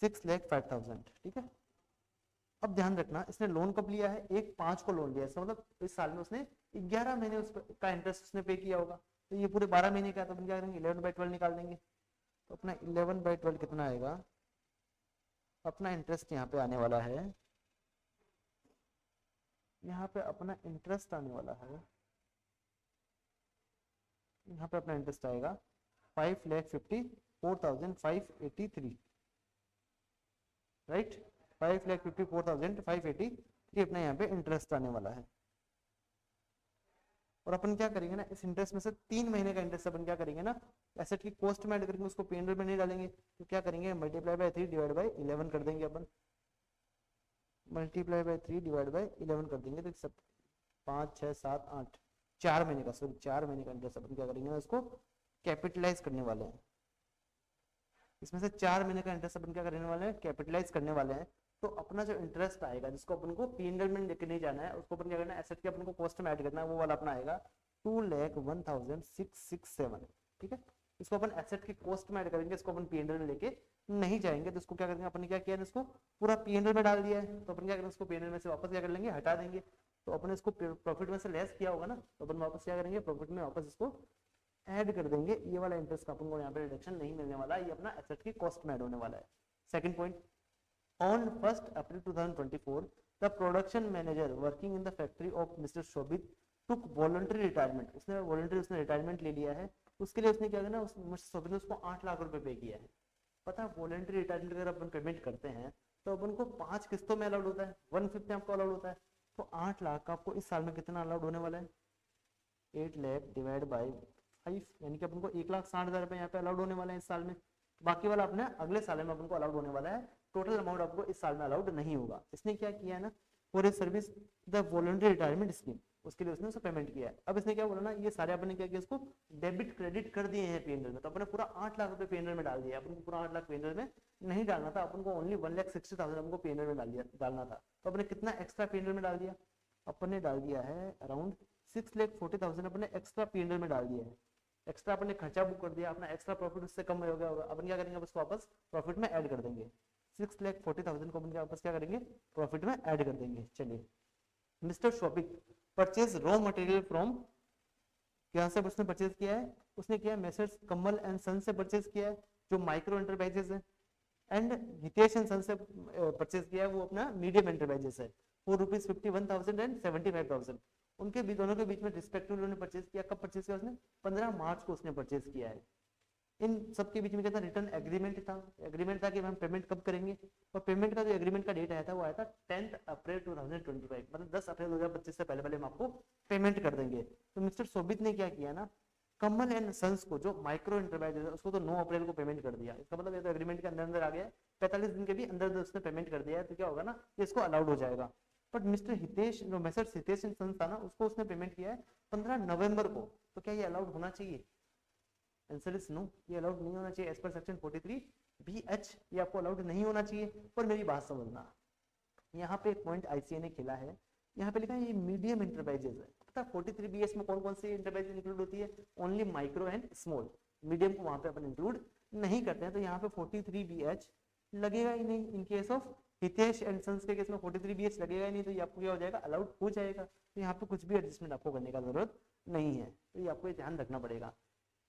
6,05,000। ठीक है, अब ध्यान रखना इसने लोन कब लिया है, 1/5 को लोन लिया है, मतलब इस साल में उसने 11 महीने उसका इंटरेस्ट उसने पे किया होगा। तो ये पूरे 12 महीने का, तो अपन क्या करेंगे 11/12 निकाल देंगे। तो अपना 11/12 कितना आएगा, अपना इंटरेस्ट यहाँ पे आने वाला है, यहाँ पे अपना इंटरेस्ट आने वाला है, यहाँ पे अपना इंटरेस्ट आएगा 5,54,583, राइट। 5,54,583 अपना यहाँ पे इंटरेस्ट आने वाला है। और अपन क्या करेंगे ना, इस इंटरेस्ट में से 3 महीने का इंटरेस्ट अपन क्या करेंगे ना, एसेट की कॉस्ट में ऐड करेंगे, उसको पीएनएल में नहीं डालेंगे। तो क्या करेंगे, मल्टीप्लाई बाय 3 डिवाइड बाय 11 कर देंगे अपन, मल्टीप्लाई बाय 3 डिवाइड बाय 11 कर देंगे। तो सब 5, 6, 7, 8 4 महीने का, सॉरी 4 महीने का इंटरेस्ट अपन क्या करेंगे ना, उसको कैपिटलाइज करने वाले हैं। इसमें से 4 महीने का इंटरेस्ट अपन क्या करने वाले हैं, कैपिटलाइज करने वाले हैं। तो अपना जो इंटरेस्ट आएगा, जिसको अपन को पीएनएल में लेके नहीं जाना है, उसको अपन क्या करना है, एसेट के अपन को कॉस्ट में ऐड करना है, वो वाला अपना आएगा 2,01,667। ठीक है, इसको अपन एसेट की कॉस्ट में ऐड करेंगे, इसको अपन पीएनएल में लेके नहीं जाएंगे। तो इसको क्या करेंगे, अपन ने क्या किया, इसको पूरा पीएनएल में डाल दिया है। तो अपन क्या करेंगे, इसको पीएनएल में से वापस क्या कर लेंगे, हटा देंगे। तो अपन इसको प्रॉफिट में से लेस किया होगा ना, तो अपन वापस क्या करेंगे, प्रॉफिट में वापस इसको ऐड कर देंगे। ये वाला इंटरेस्ट का अपन को यहाँ पे रिडक्शन नहीं मिलने वाला, ये अपना एसेट की कॉस्ट में ऐड होने वाला है। Second point, on 1st April 2024 the production manager working in the factory of Mr. Shobit took voluntary retirement। उसने voluntary रिटायरमेंट ले लिया है। उसके लिए उसने क्या करना, मिस्टर शोभित ने उसको 8 लाख रुपए पे किया है। पता है वॉलंटरी रिटायरमेंट अगर अपन पेमेंट करते हैं तो अपन को 5 किस्तों में अलाउड होता है, 1/5 में आपको अलाउड होता है। तो 8 लाख का आपको इस साल में कितना अलाउड होने वाला है, 8 लाख डिवाइड बाई 5, यानी कि अपन को 1,60,000 रुपए यहाँ पे अलाउड होने वाले हैं इस साल में। बाकी वाला अपने अगले साल में अपन को अलाउड होने वाला है। टोटल अमाउंट आपको इस साल में अलाउड नहीं होगा। इसने क्या किया है ना, for a service the voluntary retirement scheme, उसके लिए उसने उसको पेमेंट किया है। अब इसने क्या बोला ना, ये सारे अपने क्या किया, इसको डेबिट क्रेडिट कर दिए हैं पीएनएल में। तो अपने पूरा 8 लाख रुपए पीएनएल में डाल दिया। अपन को पूरा 8 लाख पीएनएल में नहीं डालना था, अपन को ओनली 1,60,000 हमको पीएनएल में डालना था। तो अपने कितना एक्स्ट्रा पीएनएल में डाल दिया, अपन ने डाल दिया है अराउंड 6,40,000 अपने एक्स्ट्रा पीएनएल में डाल दिया है। एक्स्ट्रा अपने खर्चा बुक कर दिया, अपना एक्स्ट्रा प्रॉफिट उससे कम हो गया होगा। अपन क्या करेंगे, उसको वापस प्रॉफिट में ऐड कर देंगे। 6,40,000 को अपन वापस क्या करेंगे, प्रॉफिट में ऐड कर देंगे। चलिए mister Shobhit purchase raw material from, क्या से उसने परचेज किया है, उसने किया मेसर्स कमल एंड सन से परचेज किया है जो माइक्रो एंटरप्राइजेस है, एंड हितेश एंड सन से परचेज किया है वो अपना मीडियम एंटरप्राइजेस है, ₹51,000 एंड 75,000। उनके भी दोनों के बीच में रिस्पेक्टिव उन्होंने परचेज किया, कब परचेज किया उसने, 15 मार्च को उसने परचेज किया है। इन सबके बीच में क्या था, रिटर्न एग्रीमेंट था, एग्रीमेंट था कि हम पेमेंट कब करेंगे, और पेमेंट का जो एग्रीमेंट का डेट आया था वो आया था 10 अप्रैल 2025, मतलब 10 अप्रैल 2025 से पहले पहले हम आपको पेमेंट कर देंगे। तो मिस्टर शोभित ने क्या किया ना, कमल एंड सन्स को जो माइक्रो एंटरप्राइजेस है उसको तो 9 अप्रैल को पेमेंट कर दिया, इसका मतलब ये तो एग्रीमेंट के अंदर अंदर आ गया, 45 दिन के भी अंदर उसने पेमेंट कर दिया है, तो क्या होगा ना इसको अलाउड हो जाएगा। बट मिस्टर हितेश जो मैसेज हितेश एंड सन्स था ना उसको उसने पेमेंट किया है 15 नवंबर को, तो क्या ये अलाउड होना चाहिए, आंसर इज नो, ये अलाउड नहीं होना चाहिए एज पर सेक्शन 43 BH, ये आपको अलाउड नहीं होना चाहिए। पर मेरी बात समझना, यहाँ पे एक पॉइंट ICA ने खेला है, यहाँ पे लिखा है ये मीडियम इंटरप्राइजेस है, पता 43 BH में कौन कौन सी इंटरप्राइजेस इंक्लूड होती है, only micro and small, medium को वहां पे अपन इंक्लूड नहीं करते हैं, तो यहाँ पे 43 BH लगेगा ही नहीं। In case of Hitesh and sons के केस में 43 BH लगेगा ही नहीं, तो ये आपको क्या हो जाएगा, अलाउड हो जाएगा, तो यहाँ पे कुछ भी एडजस्टमेंट आपको करने का जरूरत नहीं है, तो ये आपको ध्यान रखना पड़ेगा।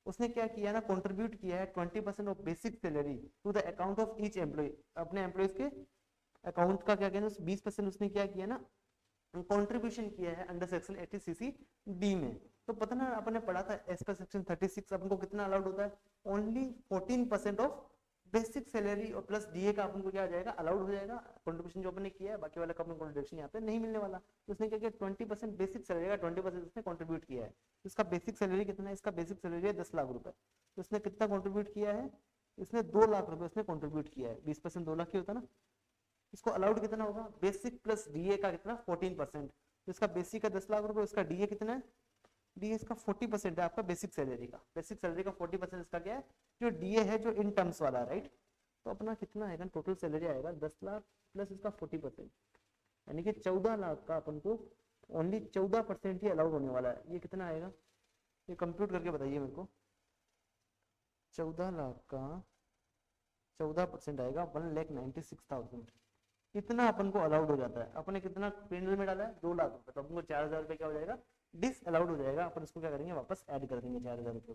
उसने क्या किया ना, कंट्रीब्यूट किया है 20% of basic salary to the account of each employee, अपने एम्प्लॉयज के अकाउंट का क्या कहना है 20% उसने क्या किया ना कंट्रीब्यूशन किया है अंडर सेक्शन 80CC D में। तो पता ना अपन ने पढ़ा था एज पर सेक्शन 36 अपन को कितना अलाउड होता है, ओनली 14% ऑफ बेसिक सैलरी और प्लस DA का अपन को क्या आ जाएगा, अलाउड हो जाएगा, कंट्रीब्यूशन जो अपन ने किया है, बाकी वाला का अपन को डिडक्शन यहाँ पे नहीं मिलने वाला। तो उसने क्या किया 20% बेसिक सैलरी का 20% उसने कंट्रीब्यूट किया है। इसका बेसिक सैलरी कितना है, इसका बेसिक सैलरी है 10 लाख रुपए, तो उसने कितना कंट्रीब्यूट किया है, इसने 2 लाख रुपए उसने कंट्रीब्यूट किया है, 20% 2 लाख ही होता ना, इसको अलाउड कितना होगा, बेसिक प्लस DA का कितना 14%, तो इसका बेसिक का 10 लाख रुपए, उसका DA कितना है, DA इसका 40% है आपका बेसिक सैलरी का, बेसिक सैलरी का 40% इसका क्या है जो DA है जो इन टर्म्स वाला, राइट। तो अपना कितना आएगा, टोटल सैलरी आएगा 10 लाख प्लस इसका 40%, यानी कि 14 लाख का अपन को ओनली 14% ही अलाउड होने वाला है। ये कितना आएगा, ये कंप्यूट करके बताइए मेरे को, 14 लाख का 14% आएगा 1,96,000, इतना अपन को अलाउड हो जाता है। अपने कितना पेनल में डाला है 2 लाख रुपए, तो अपन को 4,000 रुपए क्या हो जाएगा, डिस अलाउड हो जाएगा, अपन इसको क्या करेंगे वापस ऐड कर देंगे 4,000 रुपए।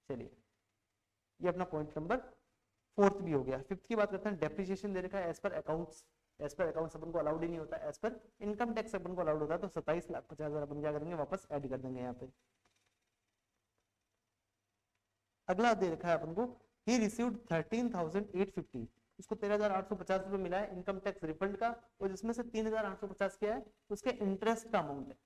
चलिए ये अपना पॉइंट नंबर 4th भी हो गया। 5th की बात करते हैं, डेप्रिसिएशन दे रखा है as per accounts, as per accounts अपन को अलाउड ही नहीं होता, एज पर इनकम टैक्स अपन को अलाउड होता है, तो 27,50,000 अपन क्या करेंगे वापस ऐड कर देंगे यहाँ पे। अगला दे रखा है अपन को, ही रिसीव्ड 13,850, उसको 13,850 रुपए मिला है इनकम टैक्स रिफंड का, और जिसमें से 3,850 क्या है उसके इंटरेस्ट का अमाउंट है।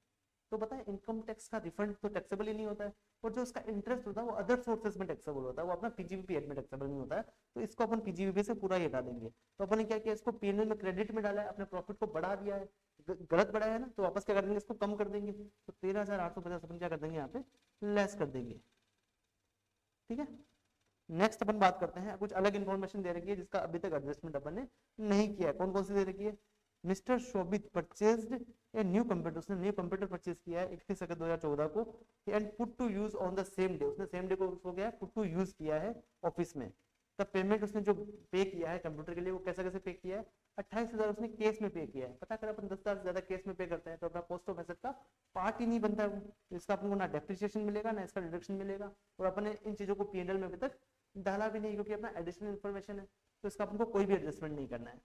तो पता है इनकम टैक्स का रिफंड तो टैक्सेबल ही नहीं होता है, और जो उसका इंटरेस्ट होता है वो अदर सोर्सेज में टैक्सेबल होता है, वो अपना PGBP में टैक्सेबल नहीं होता है, तो इसको अपन PGBP से पूरा ही हटा देंगे। तो अपन ने क्या किया, इसको P&L में क्रेडिट में डाला है, अपने प्रॉफिट को बढ़ा दिया है, गलत बढ़ाया है ना, तो वापस क्या कर देंगे, इसको कम कर देंगे, तो 13,850 अपन क्या कर देंगे यहाँ पे लेस कर देंगे, ठीक है। नेक्स्ट अपन बात करते हैं, कुछ अलग इन्फॉर्मेशन दे रखी है जिसका अभी तक एडजस्टमेंट अपन ने नहीं किया है। कौन कौन सी दे रखी है, mister Shobhit purchased a new computer, उसने न्यू कंप्यूटर परचेज किया है 31 अगस्त 2014 को, and put to use on the same day, उसने सेम डे को उसको क्या है पुट टू यूज किया है ऑफिस में। तब पेमेंट उसने जो पे किया है कंप्यूटर के लिए वो कैसे कैसे पे किया है, 28,000 उसने केस में पे किया है। पता करें अपन 10,000 से ज्यादा केस में पे करते हैं तो अपना कॉस्ट ऑफ एसेट का पार्ट ही नहीं बनता है वो, तो इसका अपन को ना डेप्रिसिएशन मिलेगा ना इसका डिडक्शन मिलेगा, और अपन ने इन चीजों को P&L में अभी तक डाला भी नहीं क्योंकि अपना एडिशनल इन्फॉर्मेशन है, तो इसका अपन को कोई भी एडजस्टमेंट नहीं करना है।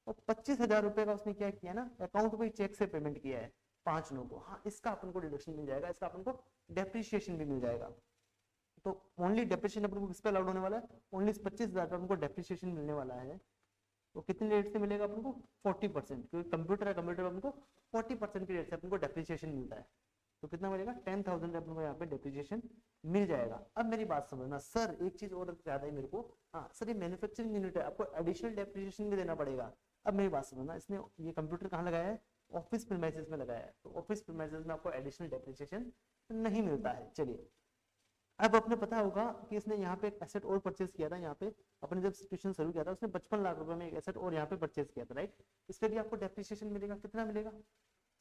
और 25,000 रुपए का उसने क्या किया ना अकाउंट पे चेक से पेमेंट किया है 5 लोगों को, हाँ इसका अपन को डिडक्शन मिल जाएगा, इसका अपन को डेप्रिसिएशन भी मिल जाएगा। तो ओनली डेप्रिसिएशन अपन को किस पे अलाउड होने वाला है, ओनली 25,000 पे अपन को डेप्रिसिएशन मिलने वाला है। तो कितने रेट से मिलेगा अपन को 40%, क्योंकि कंप्यूटर है, कंप्यूटर अपन को 40% की रेट से अपन को डेप्रिसिएशन मिलता है, तो कितना मिलेगा 10,000 अपन को यहाँ पे डेप्रिसिएशन मिल जाएगा। अब मेरी बात समझना, सर एक चीज और ज्यादा है मेरे को, हाँ सर ये मैन्युफैक्चरिंग यूनिट है आपको एडिशनल डेप्रिसिएशन भी देना पड़ेगा। अब मेरी बात समझना, इसने ये कंप्यूटर कहाँ लगाया है, ऑफिस प्रीमाइसेस में लगाया है, तो ऑफिस प्रीमाइसेस में आपको एडिशनल डेप्रिसिएशन नहीं मिलता है। चलिए अब अपने पता होगा कि इसने यहाँ पे एक एसेट और परचेज किया था, यहाँ पे अपने जब सिचुएशन शुरू किया था उसने 55 लाख रुपए में एक एसेट और यहाँ पे परचेज किया था, राइट। इस पे भी आपको डेप्रिसिएशन मिलेगा, कितना मिलेगा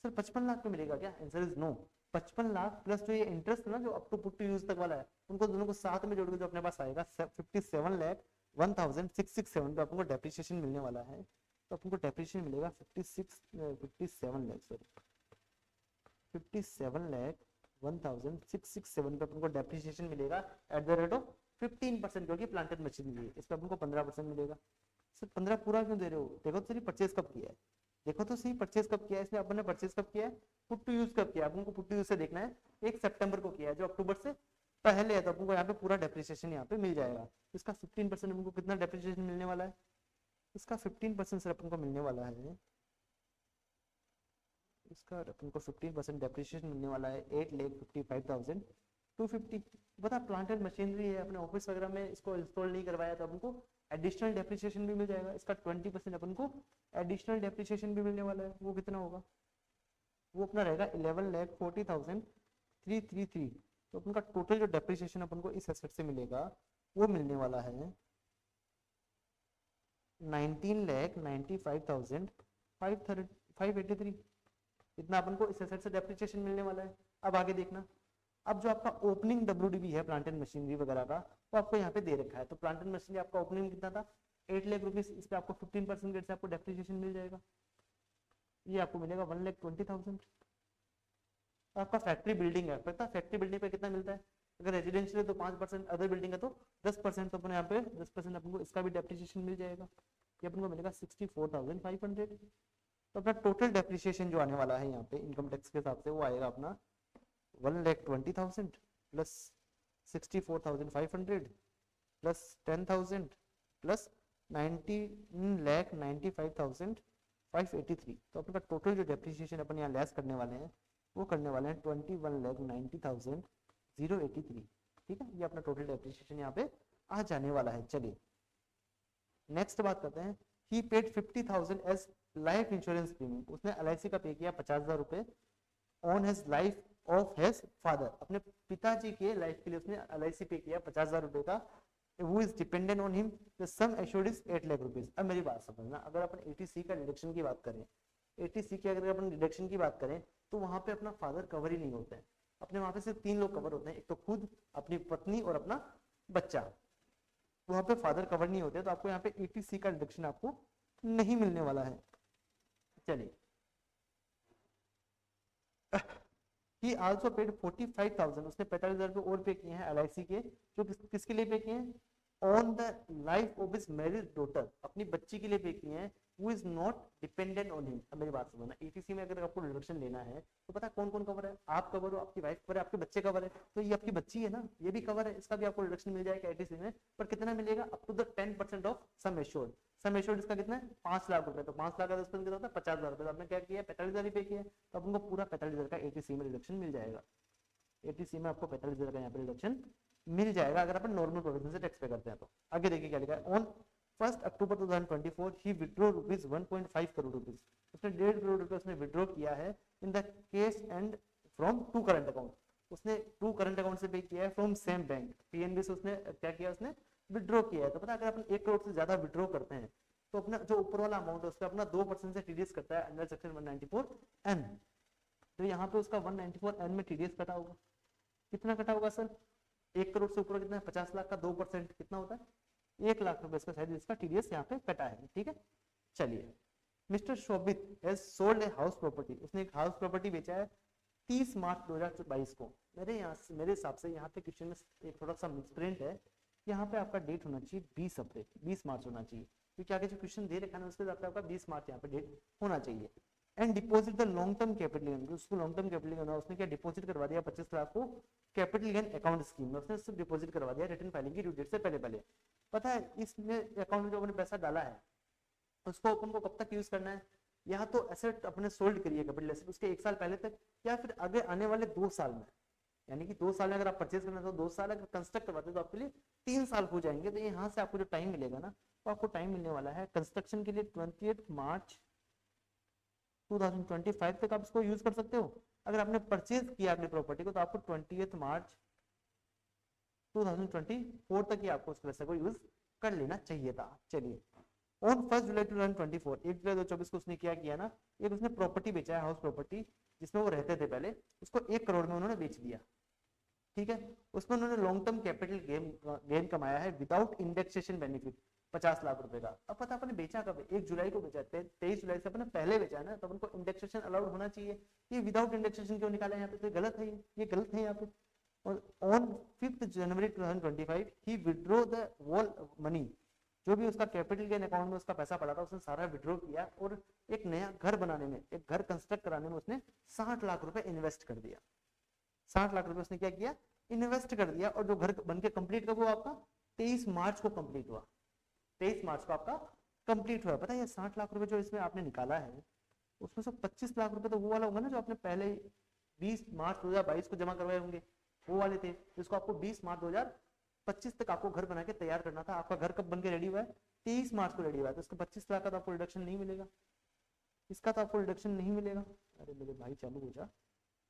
सर 55 लाख पे मिलेगा क्या, answer is no. 55 lakh plus जो ये इंटरेस्ट ना जो up to put to use तक वाला है, उनको दोनों को साथ में जोड़ के जो अपने पास आएगा 57,01,667 पे आपको डेप्रिसिएशन मिलने वाला है। तो आपको डेप्रिसिएशन मिलेगा 57 लाख, सॉरी 57,01,667 पे अपन को डेप्रिसिएशन मिलेगा एट द रेट ऑफ 15%, क्योंकि प्लांटेड मशीनरी है, इस पे अपन को 15% मिलेगा। सर 15 पूरा क्यों दे रहे हो? देखो तो सही परचेज कब किया है, देखो तो सही परचेज कब किया है, इसमें अपन ने परचेज कब किया है, पुट टू यूज कब किया है, अपन को पुट टू यूज से देखना है 1 सितंबर को किया है, जो अक्टूबर से पहले है, तो अपन को यहाँ पे पूरा डेप्रिसिएशन यहाँ पे मिल जाएगा। इसका 15% अपन को कितना डेप्रिसिएशन मिलने वाला है, इसका 15% सर अपन को मिलने वाला है, इसका अपन को 15% डेप्रिसिएशन मिलने वाला है 8,55,250। बता प्लांट एंड मशीनरी है, अपने ऑफिस वगैरह में इसको इंस्टॉल नहीं करवाया तो अपन को एडिशनल डेप्रिसिएशन भी मिल जाएगा। इसका 20% अपन को एडिशनल डेप्रिसिएशन भी मिलने वाला है, वो कितना होगा, वो अपना रहेगा 11,40,333। तो अपन का टोटल जो डेप्रिसिएशन अपन को इस एसेट से मिलेगा वो मिलने वाला है 19,95,583। इतना अपन को इस एसेट से डेप्रिसिएशन मिलने वाला है। अब आगे देखना, अब जो आपका ओपनिंग WDV है प्लांट एंड मशीनरी वगैरह का, वो आपको यहाँ पे दे रखा है। तो प्लांट एंड मशीनरी आपका ओपनिंग कितना था, 8 लाख रुपीज, इस पे आपको 15% रेट से आपको डेप्रिसिएशन मिल जाएगा, ये आपको मिलेगा 1,20,000। आपका फैक्ट्री बिल्डिंग है, पता फैक्ट्री बिल्डिंग पे कितना मिलता है, अगर रेजिडेंशियल है तो 5%, अदर बिल्डिंग है तो 10%, तो अपन यहाँ पे 10% अपन को इसका भी डेप्रिसिएशन मिल जाएगा, ये अपन को मिलेगा 64,500। तो अपना टोटल डेप्रिसिएशन जो आने वाला है यहाँ पे इनकम टैक्स के हिसाब से वो आएगा अपना 1,20,000 प्लस 64,500 प्लस 10,000 प्लस 19,95,583। तो अपना टोटल जो डेप्रिसिएशन अपन यहाँ लेस करने वाले हैं वो करने वाले हैं 21,90,083। ठीक है, ये अपना टोटल डेप्रिसिएशन यहाँ पे आ जाने वाला है। चलिए नेक्स्ट बात करते हैं। He paid 50,000 as life insurance premium, उसने LIC का पे किया 50,000 रुपए on his life of his father, अपने पिताजी के लाइफ के लिए उसने LIC पे किया 50,000 रुपए का। Who is dependent on him, the sum assured is 8 lakh rupees. अब मेरी बात समझना, अगर अपन 80C का डिडक्शन की बात करें, 80C की अगर अपन डिडक्शन की बात करें तो वहां पे अपना फादर कवर ही नहीं होता है, अपने वहां पे सिर्फ 3 लोग कवर होते हैं, एक तो खुद, अपनी पत्नी और अपना बच्चा, वहां पे फादर कवर नहीं होते, तो आपको यहाँ पे 80C का डिडक्शन आपको नहीं मिलने वाला है। चलिए He also paid 45,000, उसने 45,000 रुपए और पे किए हैं LIC के, जो किसके लिए पे किए हैं, on the life of his married daughter, अपनी बच्ची के लिए पे किए हैं, who is not dependent on him। अब मेरी बात समझना, ETC में अगर आपको डिडक्शन लेना है तो पता कौन कौन कवर है, आप कवर हो, आपकी वाइफ कवर है, आपके बच्चे कवर है, तो ये आपकी बच्ची है ना, ये भी कवर है, इसका भी आपको डिडक्शन मिल जाएगा ETC में, पर कितना मिलेगा, up to the 10% of sum assured. Sum assured इसका कितना है 5 लाख रुपए, तो 5 लाख का 10% कितना होता है 50,000 रुपए, तो आपने क्या किया 45,000 पे किया, तो आपको पूरा 45,000 का ETC में डिडक्शन मिल जाएगा। ETC में आपको 45,000 का यहाँ पे डिडक्शन मिल जाएगा अगर अपन नॉर्मल प्रोविजन से टैक्स पे करते हैं तो। आगे देखिए क्या लिखा है, on 1 October 2024 he withdraw rupees 1.5 crore rupees, उसने 1.5 करोड़ रुपए उसने विड्रॉ किया है in the case and from 2 current account, उसने 2 करंट अकाउंट से पे किया है फ्रॉम सेम बैंक PNB से, उसने क्या किया, उसने विड्रॉ किया है। तो पता अगर अपन 1 करोड़ से ज्यादा विड्रॉ करते हैं तो अपना जो ऊपर वाला अमाउंट है उसका अपना 2% से TDS कटता है अंडर सेक्शन 194N। तो यहाँ पे उसका 194N में TDS कटा होगा, कितना कटा होगा सर, 1 करोड़ से ऊपर कितना है 50 लाख का 2% कितना होता है 1 लाख रुपए, इसका शायद इसका TDS यहाँ पे कटा है। ठीक है, चलिए mister Shobhit has sold a house property, उसने एक हाउस प्रॉपर्टी बेचा है 30 मार्च 2022 को। मेरे हिसाब से यहाँ पे क्वेश्चन में एक थोड़ा सा मिसप्रिंट है, यहाँ पे आपका डेट होना चाहिए 20 अप्रैल 20 मार्च होना चाहिए, क्योंकि आगे जो क्वेश्चन दे रखा है उसके हिसाब से आपका 20 मार्च यहाँ पे डेट होना चाहिए। And deposit the long term capital gain, उसको लॉन्ग टर्म कैपिटल गेन, उसने क्या डिपॉजिट करवा दिया 25 लाख को कैपिटल गेन अकाउंट स्कीम में, उसने सिर्फ डिपॉजिट करवा दिया रिटर्न फाइलिंग की ड्यू डेट से पहले। पता है इसमें अकाउंट में जो अपने पैसा डाला है उसको अपन को कब तक यूज करना है, या तो एसेट अपने सोल्ड करिए कैपिटल एसेट उसके 1 साल पहले तक, या फिर आगे आने वाले 2 साल में, यानी कि 2 साल में अगर आप परचेज करना तो 2 साल, अगर कंस्ट्रक्ट करवाते तो आपके लिए 3 साल हो जाएंगे। तो यहाँ से आपको जो टाइम मिलेगा ना, तो आपको टाइम मिलने वाला है कंस्ट्रक्शन के लिए 28 मार्च 2025 तक आप इसको यूज कर सकते हो। अगर आपने परचेज किया अपनी प्रॉपर्टी को तो आपको 28 मार्च 2024 तक ही आपको उस पैसे को यूज कर लेना चाहिए था। चलिए ऑन 1 जुलाई 2024, 1 जुलाई 2024 को उसने क्या किया ना, एक उसने प्रॉपर्टी बेचा है, हाउस प्रॉपर्टी जिसमें वो रहते थे पहले, उसको 1 करोड़ में उन्होंने बेच दिया। ठीक है, उसमें उन्होंने लॉन्ग टर्म कैपिटल गेन कमाया है विदाउट इंडेक्सेशन बेनिफिट। 50 लाख रुपए का। अब पता अपने बेचा कब है, 1 जुलाई को बेचा, 23 जुलाई से अपने पहले बेचा है ना, तो उनको इंडेक्सेशन अलाउड होना चाहिए। ये विदाउट इंडेक्सेशन क्यों निकाला यहाँ पे, तो गलत है, ये गलत है यहाँ पे। और on 5 January 2025 he withdraw the wall money, जो भी उसका कैपिटल गेन अकाउंट में उसका पैसा पड़ा था उसने सारा विड्रॉ किया, और एक नया घर बनाने में, एक घर कंस्ट्रक्ट कराने में उसने 60 लाख रुपए इन्वेस्ट कर दिया। 60 लाख रुपए उसने क्या किया, इन्वेस्ट कर दिया। और जो घर बनके कंप्लीट कब हुआ आपका, 23 मार्च को कंप्लीट हुआ, 23 मार्च को आपका कंप्लीट हुआ। पता है ये 60 लाख रुपए जो इसमें आपने निकाला है, उसमें से 25 लाख रुपए तो वो वाला होगा ना जो आपने पहले 20 मार्च 2022 को जमा करवाए होंगे, वो वाले थे, जिसको आपको 20 मार्च 2025 तक आपको घर बना के तैयार करना था। आपका घर कब बन के रेडी हुआ है, 23 मार्च को रेडी हुआ है, तो इसका 25 लाख का तो आपको रिडक्शन नहीं मिलेगा, इसका तो आपको रिडक्शन नहीं मिलेगा। अरे मेरे भाई चालू हो जा,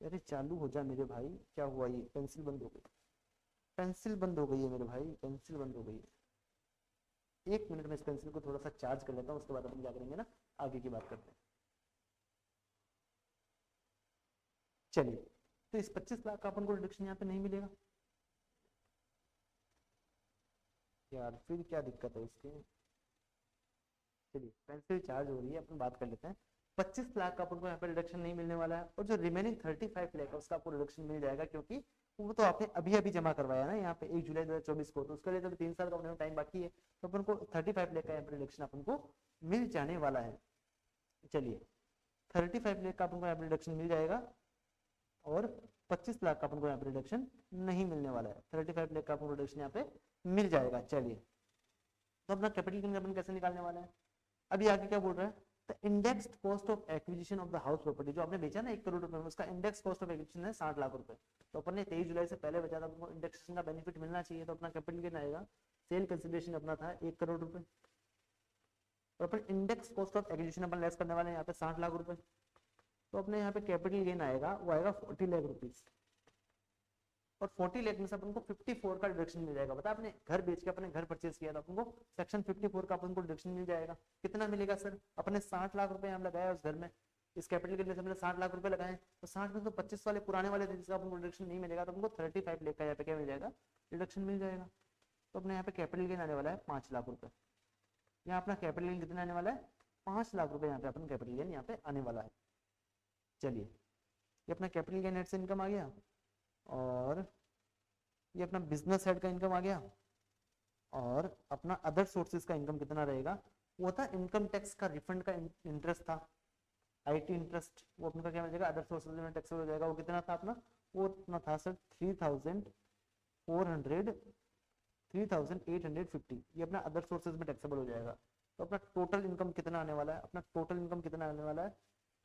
अरे चालू हो जा मेरे भाई, क्या हुआ, ये पेंसिल बंद हो गई, पेंसिल बंद हो गई है मेरे भाई, पेंसिल बंद हो गई है। 1 मिनट में इस पेंसिल को थोड़ा सा चार्ज कर लेता हूँ, उसके बाद अपन क्या करेंगे ना, आगे की बात करते हैं। चलिए, तो इस 25 लाख का अपन को रिडक्शन यहाँ पे नहीं मिलेगा यार, फिर क्या दिक्कत है इसके। चलिए पेंसिल चार्ज हो रही है, अपन बात कर लेते हैं। 25 लाख का अपन को यहाँ पे रिडक्शन नहीं मिलने वाला है, और जो रिमेनिंग 35 लाख है उसका आपको रिडक्शन मिल जाएगा, क्योंकि वो तो आपने अभी अभी जमा करवाया ना यहाँ पे 1 जुलाई 2024 को, तो उसके लिए तो 3 साल का अपने टाइम बाकी है, तो अपन को 35 लाख का यहाँ पे रिडक्शन अपन को मिल जाने वाला है। चलिए 35 लाख का अपन को यहाँ पे रिडक्शन मिल जाएगा, और 25 लाख का अपन को यहाँ पे रिडक्शन नहीं मिलने वाला है, 35 लाख का अपन को रिडक्शन यहाँ पे मिल जाएगा। चलिए, तो अपना कैपिटल गेन अपन कैसे निकालने वाला है, अभी आगे क्या बोल रहा है, the indexed cost of acquisition of the house property, जो आपने बेचा ना 1 करोड़ रुपए में, उसका इंडेक्स कॉस्ट ऑफ एक्विजिशन है 60 लाख रुपए, तो अपन ने 23 जुलाई से पहले बेचा था, आपको इंडेक्सेशन का बेनिफिट मिलना चाहिए, तो अपना कैपिटल गेन आएगा, सेल कंसिडरेशन अपना था 1 करोड़ रुपए, और अपन इंडेक्स कॉस्ट ऑफ एक्विजिशन अपन लेस करने वाले हैं यहाँ पे 60 लाख रुपए, तो अपने यहाँ पे कैपिटल गेन आएगा, वो आएगा 40 लाख रुपीज, और 40 लाख में से अपन को 54 का डिडक्शन मिल जाएगा। बता, आपने घर बेच के अपने घर परचेज किया था, अपन को सेक्शन 54 का अपन को डिडक्शन मिल जाएगा। कितना मिलेगा सर, अपने 60 लाख रुपए यहाँ लगाया उस घर में, इस कैपिटल के लिए हमने 60 लाख रुपए लगाए, तो 60 में तो 25 वाले पुराने वाले थे जिसका अपन को डिडक्शन नहीं मिलेगा, तो हमको 35 लाख का यहाँ पे क्या मिल जाएगा, डिडक्शन मिल जाएगा। तो अपने यहाँ पे कैपिटल गेन आने वाला है 5 लाख रुपए, यहाँ अपना कैपिटल गेन कितना आने वाला है, 5 लाख रुपए यहाँ पे अपन कैपिटल गेन यहाँ पे आने वाला है। चलिए, ये अपना कैपिटल गेन हेड से इनकम आ गया, और ये अपना बिजनेस हेड का इनकम आ गया, और अपना अदर सोर्सेज का इनकम कितना रहेगा, वो था इनकम टैक्स का रिफंड का इंटरेस्ट था, आईटी इंटरेस्ट, वो अपने का क्या मिल जाएगा, अदर सोर्सेज में टैक्स हो जाएगा। वो कितना था अपना, वो इतना था सर 3,850, ये अपना अदर सोर्सेज में टैक्सेबल हो जाएगा। तो अपना टोटल इनकम कितना आने वाला है, अपना टोटल इनकम कितना आने वाला है,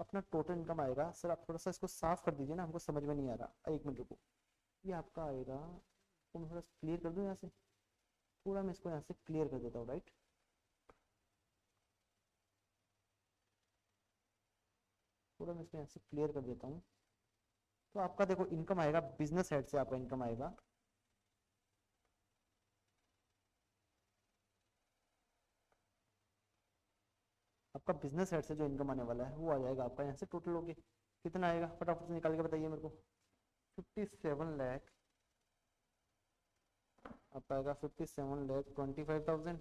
अपना टोटल इनकम आएगा, सर आप थोड़ा सा इसको साफ कर दीजिए ना, हमको समझ में नहीं आ रहा, 1 मिनट रुको। ये आपका आएगा, तो मैं थोड़ा क्लियर कर दूं यहाँ से, थोड़ा मैं इसको यहाँ से क्लियर कर देता हूँ, राइट। थोड़ा मैं इसको यहाँ से क्लियर कर देता हूँ। तो आपका देखो इनकम आएगा, बिजनेस हेड से आपका इनकम आएगा, आपका बिजनेस हेड से जो इनकम आने वाला है वो आ जाएगा आपका यहाँ से टोटल होके, कितना आएगा फटाफट से निकाल के बताइए मेरे को। 57 लाख आपका आएगा, 57,25,000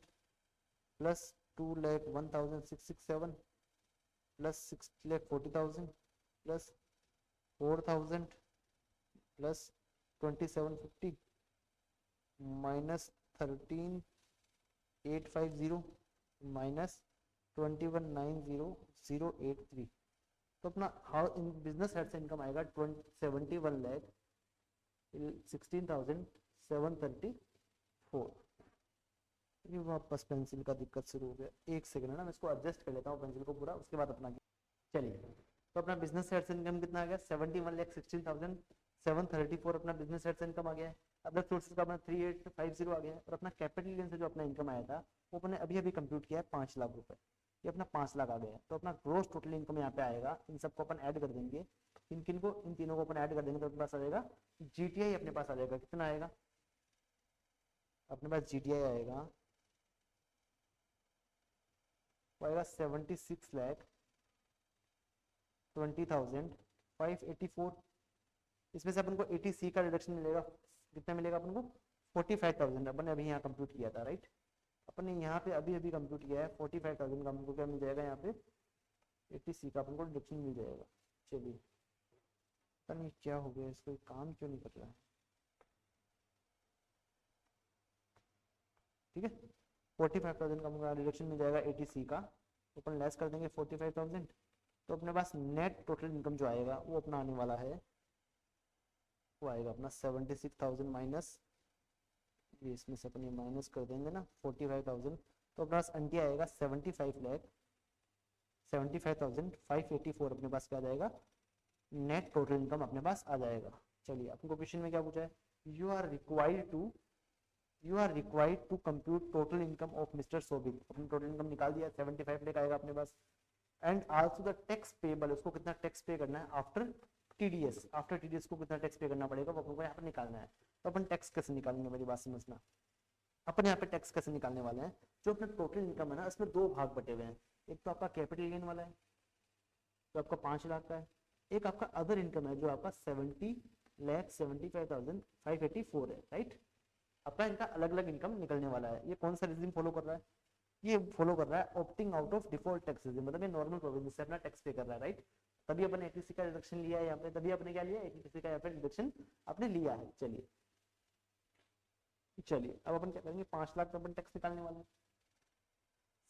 plus 2,01,667 plus 6,40,000 plus 4,000 plus 2,750 minus 13,850 minus 21,90,083। तो अपना हाउ इन बिजनेस हेड से इनकम आएगा 71,16,734। ये वापस पेंसिल का दिक्कत शुरू हो गया, 1 सेकंड है ना, मैं इसको एडजस्ट कर लेता हूँ पेंसिल को पूरा, उसके बाद अपना। चलिए, तो अपना बिजनेस हेड से इनकम कितना आ गया, 71,16,734 अपना बिजनेस हेड से इनकम आ गया है। अदर सोर्सेज का अपना 3,850 आ गया है, और अपना कैपिटल गेन से जो अपना इनकम आया था वो अपने अभी अभी कंप्यूट किया है 5 लाख रुपए, ये अपना 5 लाख आ गया है। तो अपना ग्रोस टोटल इनकम यहाँ पे आएगा, इन सबको अपन ऐड कर देंगे, इन तीनों को अपन ऐड कर देंगे, तो अपने पास आ जाएगा जीटीआई, अपने पास आ जाएगा कितना आएगा, अपने पास जीटीआई आएगा, वो आएगा 76,20,584। इसमें से अपन को 80C का रिडक्शन मिलेगा, कितना मिलेगा अपन को, 45,000, अपन ने अभी यहाँ कंप्यूट किया था, राइट। अपने यहाँ पे अभी अभी कंप्यूट किया है 45,000 का, हमको क्या मिल जाएगा यहाँ पे 80C का अपन को डिडक्शन मिल जाएगा। चलिए पता नहीं क्या हो गया इसको, काम क्यों नहीं कर रहा है। ठीक है 45,000 का हमको डिडक्शन मिल जाएगा 80C का, तो अपन लेस कर देंगे 45,000, तो अपने पास नेट टोटल इनकम जो आएगा वो अपना आने वाला है, वो आएगा अपना 76,000 माइनस ये, इसमें से अपन ये माइनस कर देंगे ना 45,000, तो अपने पास एंटी आएगा 75,584 अपने पास क्या आ जाएगा, नेट टोटल इनकम अपने पास आ जाएगा। चलिए आपको क्वेश्चन में क्या पूछा है, you are required to compute total income of mister Sobik. अपने टोटल इनकम निकाल दिया 75 लाख आएगा अपने पास, and also the tax payable, उसको कितना टैक्स पे करना है आफ्टर टीडीएस, को कितना टैक्स पे करना पड़ेगा वो अपने यहाँ पर निकालना है। तो अपन टैक्स कैसे निकालेंगे, मेरी बात समझना, अपन यहाँ पे टैक्स कैसे निकालने वाले हैं, जो अपना टोटल इनकम है ना इसमें दो भाग बटे हुए हैं, एक तो आपका कैपिटल गेन वाला है जो आपका 5 लाख का है, एक आपका अदर इनकम है जो आपका 70,75,584 है, राइट। आपका इनका अलग अलग इनकम निकलने वाला है। ये कौन सा रिजिम फॉलो कर रहा है, ये फॉलो कर रहा है opting out of default tax regime, मतलब ये नॉर्मल प्रोविजन से अपना टैक्स पे कर रहा है, राइट। तभी अपन 80C का डिडक्शन लिया है यहाँ पे, तभी अपने क्या लिया 80C का यहाँ पे डिडक्शन आपने लिया है। चलिए अब अपन क्या करेंगे, 5 लाख का अपन टैक्स निकालने वाले हैं।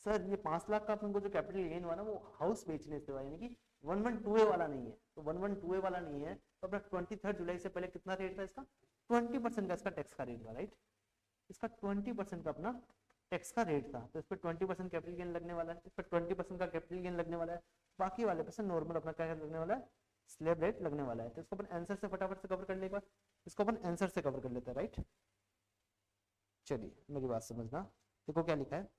सर ये 5 लाख का अपन को जो कैपिटल गेन हुआ ना वो हाउस बेचने से हुआ, यानी कि 112A वाला नहीं है, तो 112A वाला नहीं है तो अपना 23 जुलाई से पहले कितना रेट था इसका, 20% का इसका टैक्स का रेट था, राइट। इसका 20% का अपना टैक्स का रेट था, तो इस पर 20% कैपिटल गेन लगने वाला है, इस पर 20% का कैपिटल गेन लगने वाला है, बाकी वाले पे से नॉर्मल अपना क्या लगने वाला है, स्लैब रेट लगने वाला है। तो इसको अपन आंसर से फटाफट से कवर कर लेगा, इसको अपन आंसर से कवर कर लेते हैं, राइट। चलिए मेरी बात समझना, देखो क्या लिखा है,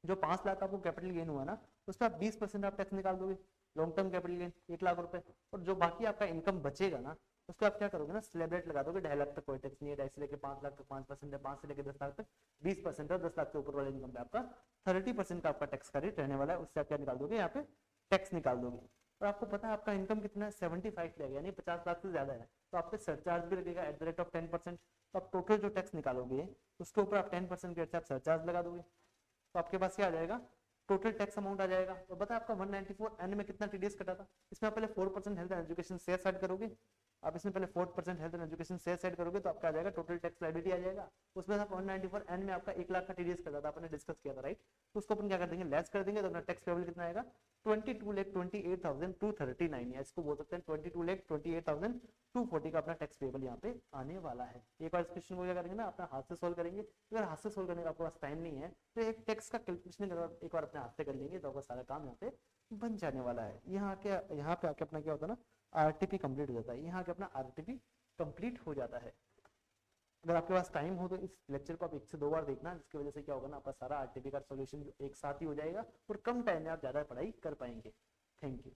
जो 5 लाख आपको कैपिटल गेन हुआ ना उस पर आप 20% आप टैक्स निकाल दोगे, long term capital gain 1 lakh रुपए, और जो बाकी आपका इनकम बचेगा ना उसको आप क्या करोगे ना, स्लैब रेट लगा दोगे, 2.5 लाख तक कोई टैक्स नहीं है, 2.5 से लेकर 5 लाख तक 5% है, 5 से लेकर 10 लाख तक 20% है, 10 लाख से ऊपर वाले इनकम पे आपका 30% का आपका टैक्स का रेट रहने वाला है, उससे आप क्या निकाल दोगे, यहाँ पे टैक्स निकाल दोगे। और आपको पता है आपका इनकम कितना है, 75 लाख यानी 50 लाख से ज्यादा है, तो आप पे सरचार्ज भी लगेगा एट द रेट ऑफ 10%, तो आप टोटल जो टैक्स निकालोगे उसके ऊपर आप 10% के रेट से आप सरचार्ज लगा दोगे, तो आपके पास क्या आ जाएगा, टोटल टैक्स अमाउंट आ जाएगा। तो बता आपका 194N में कितना टीडीएस कटा था, इसमें आप पहले 4% health and education cess add करोगे, आप इसमें पहले 4% health and education cess add करोगे तो आपका आ जाएगा टोटल टैक्स लायबिलिटी आ जाएगा, उसमें आप 194N में आपका 1 लाख का टीडीएस कटा था, आपने डिस्कस किया था, राइट। तो उसको अपन क्या कर देंगे, लेस कर देंगे, तो अपना टैक्स पेबल कितना आएगा 22,28,239, या इसको बोल सकते हैं 22,28,240 का अपना टैक्स पेबल यहाँ पे आने वाला है। एक बार इस क्वेश्चन को क्या करेंगे ना, अपना हाथ से सोल्व करेंगे, अगर हाथ से सोल्व करने का आपके पास टाइम नहीं है तो एक टैक्स का कैलकुलेशन एक बार अपने हाथ से कर लेंगे तो आपका सारा काम यहाँ पे बन जाने वाला है। यहाँ पे आके अपना क्या होता है ना, आरटीपी कंप्लीट हो जाता है, यहाँ के अपना आरटीपी कंप्लीट हो जाता है। अगर आपके पास टाइम हो तो इस लेक्चर को आप 1 से 2 बार देखना, जिसकी वजह से क्या होगा ना, आपका सारा आरटीपी का सॉल्यूशन एक साथ ही हो जाएगा और कम टाइम में आप ज्यादा पढ़ाई कर पाएंगे। Thank you.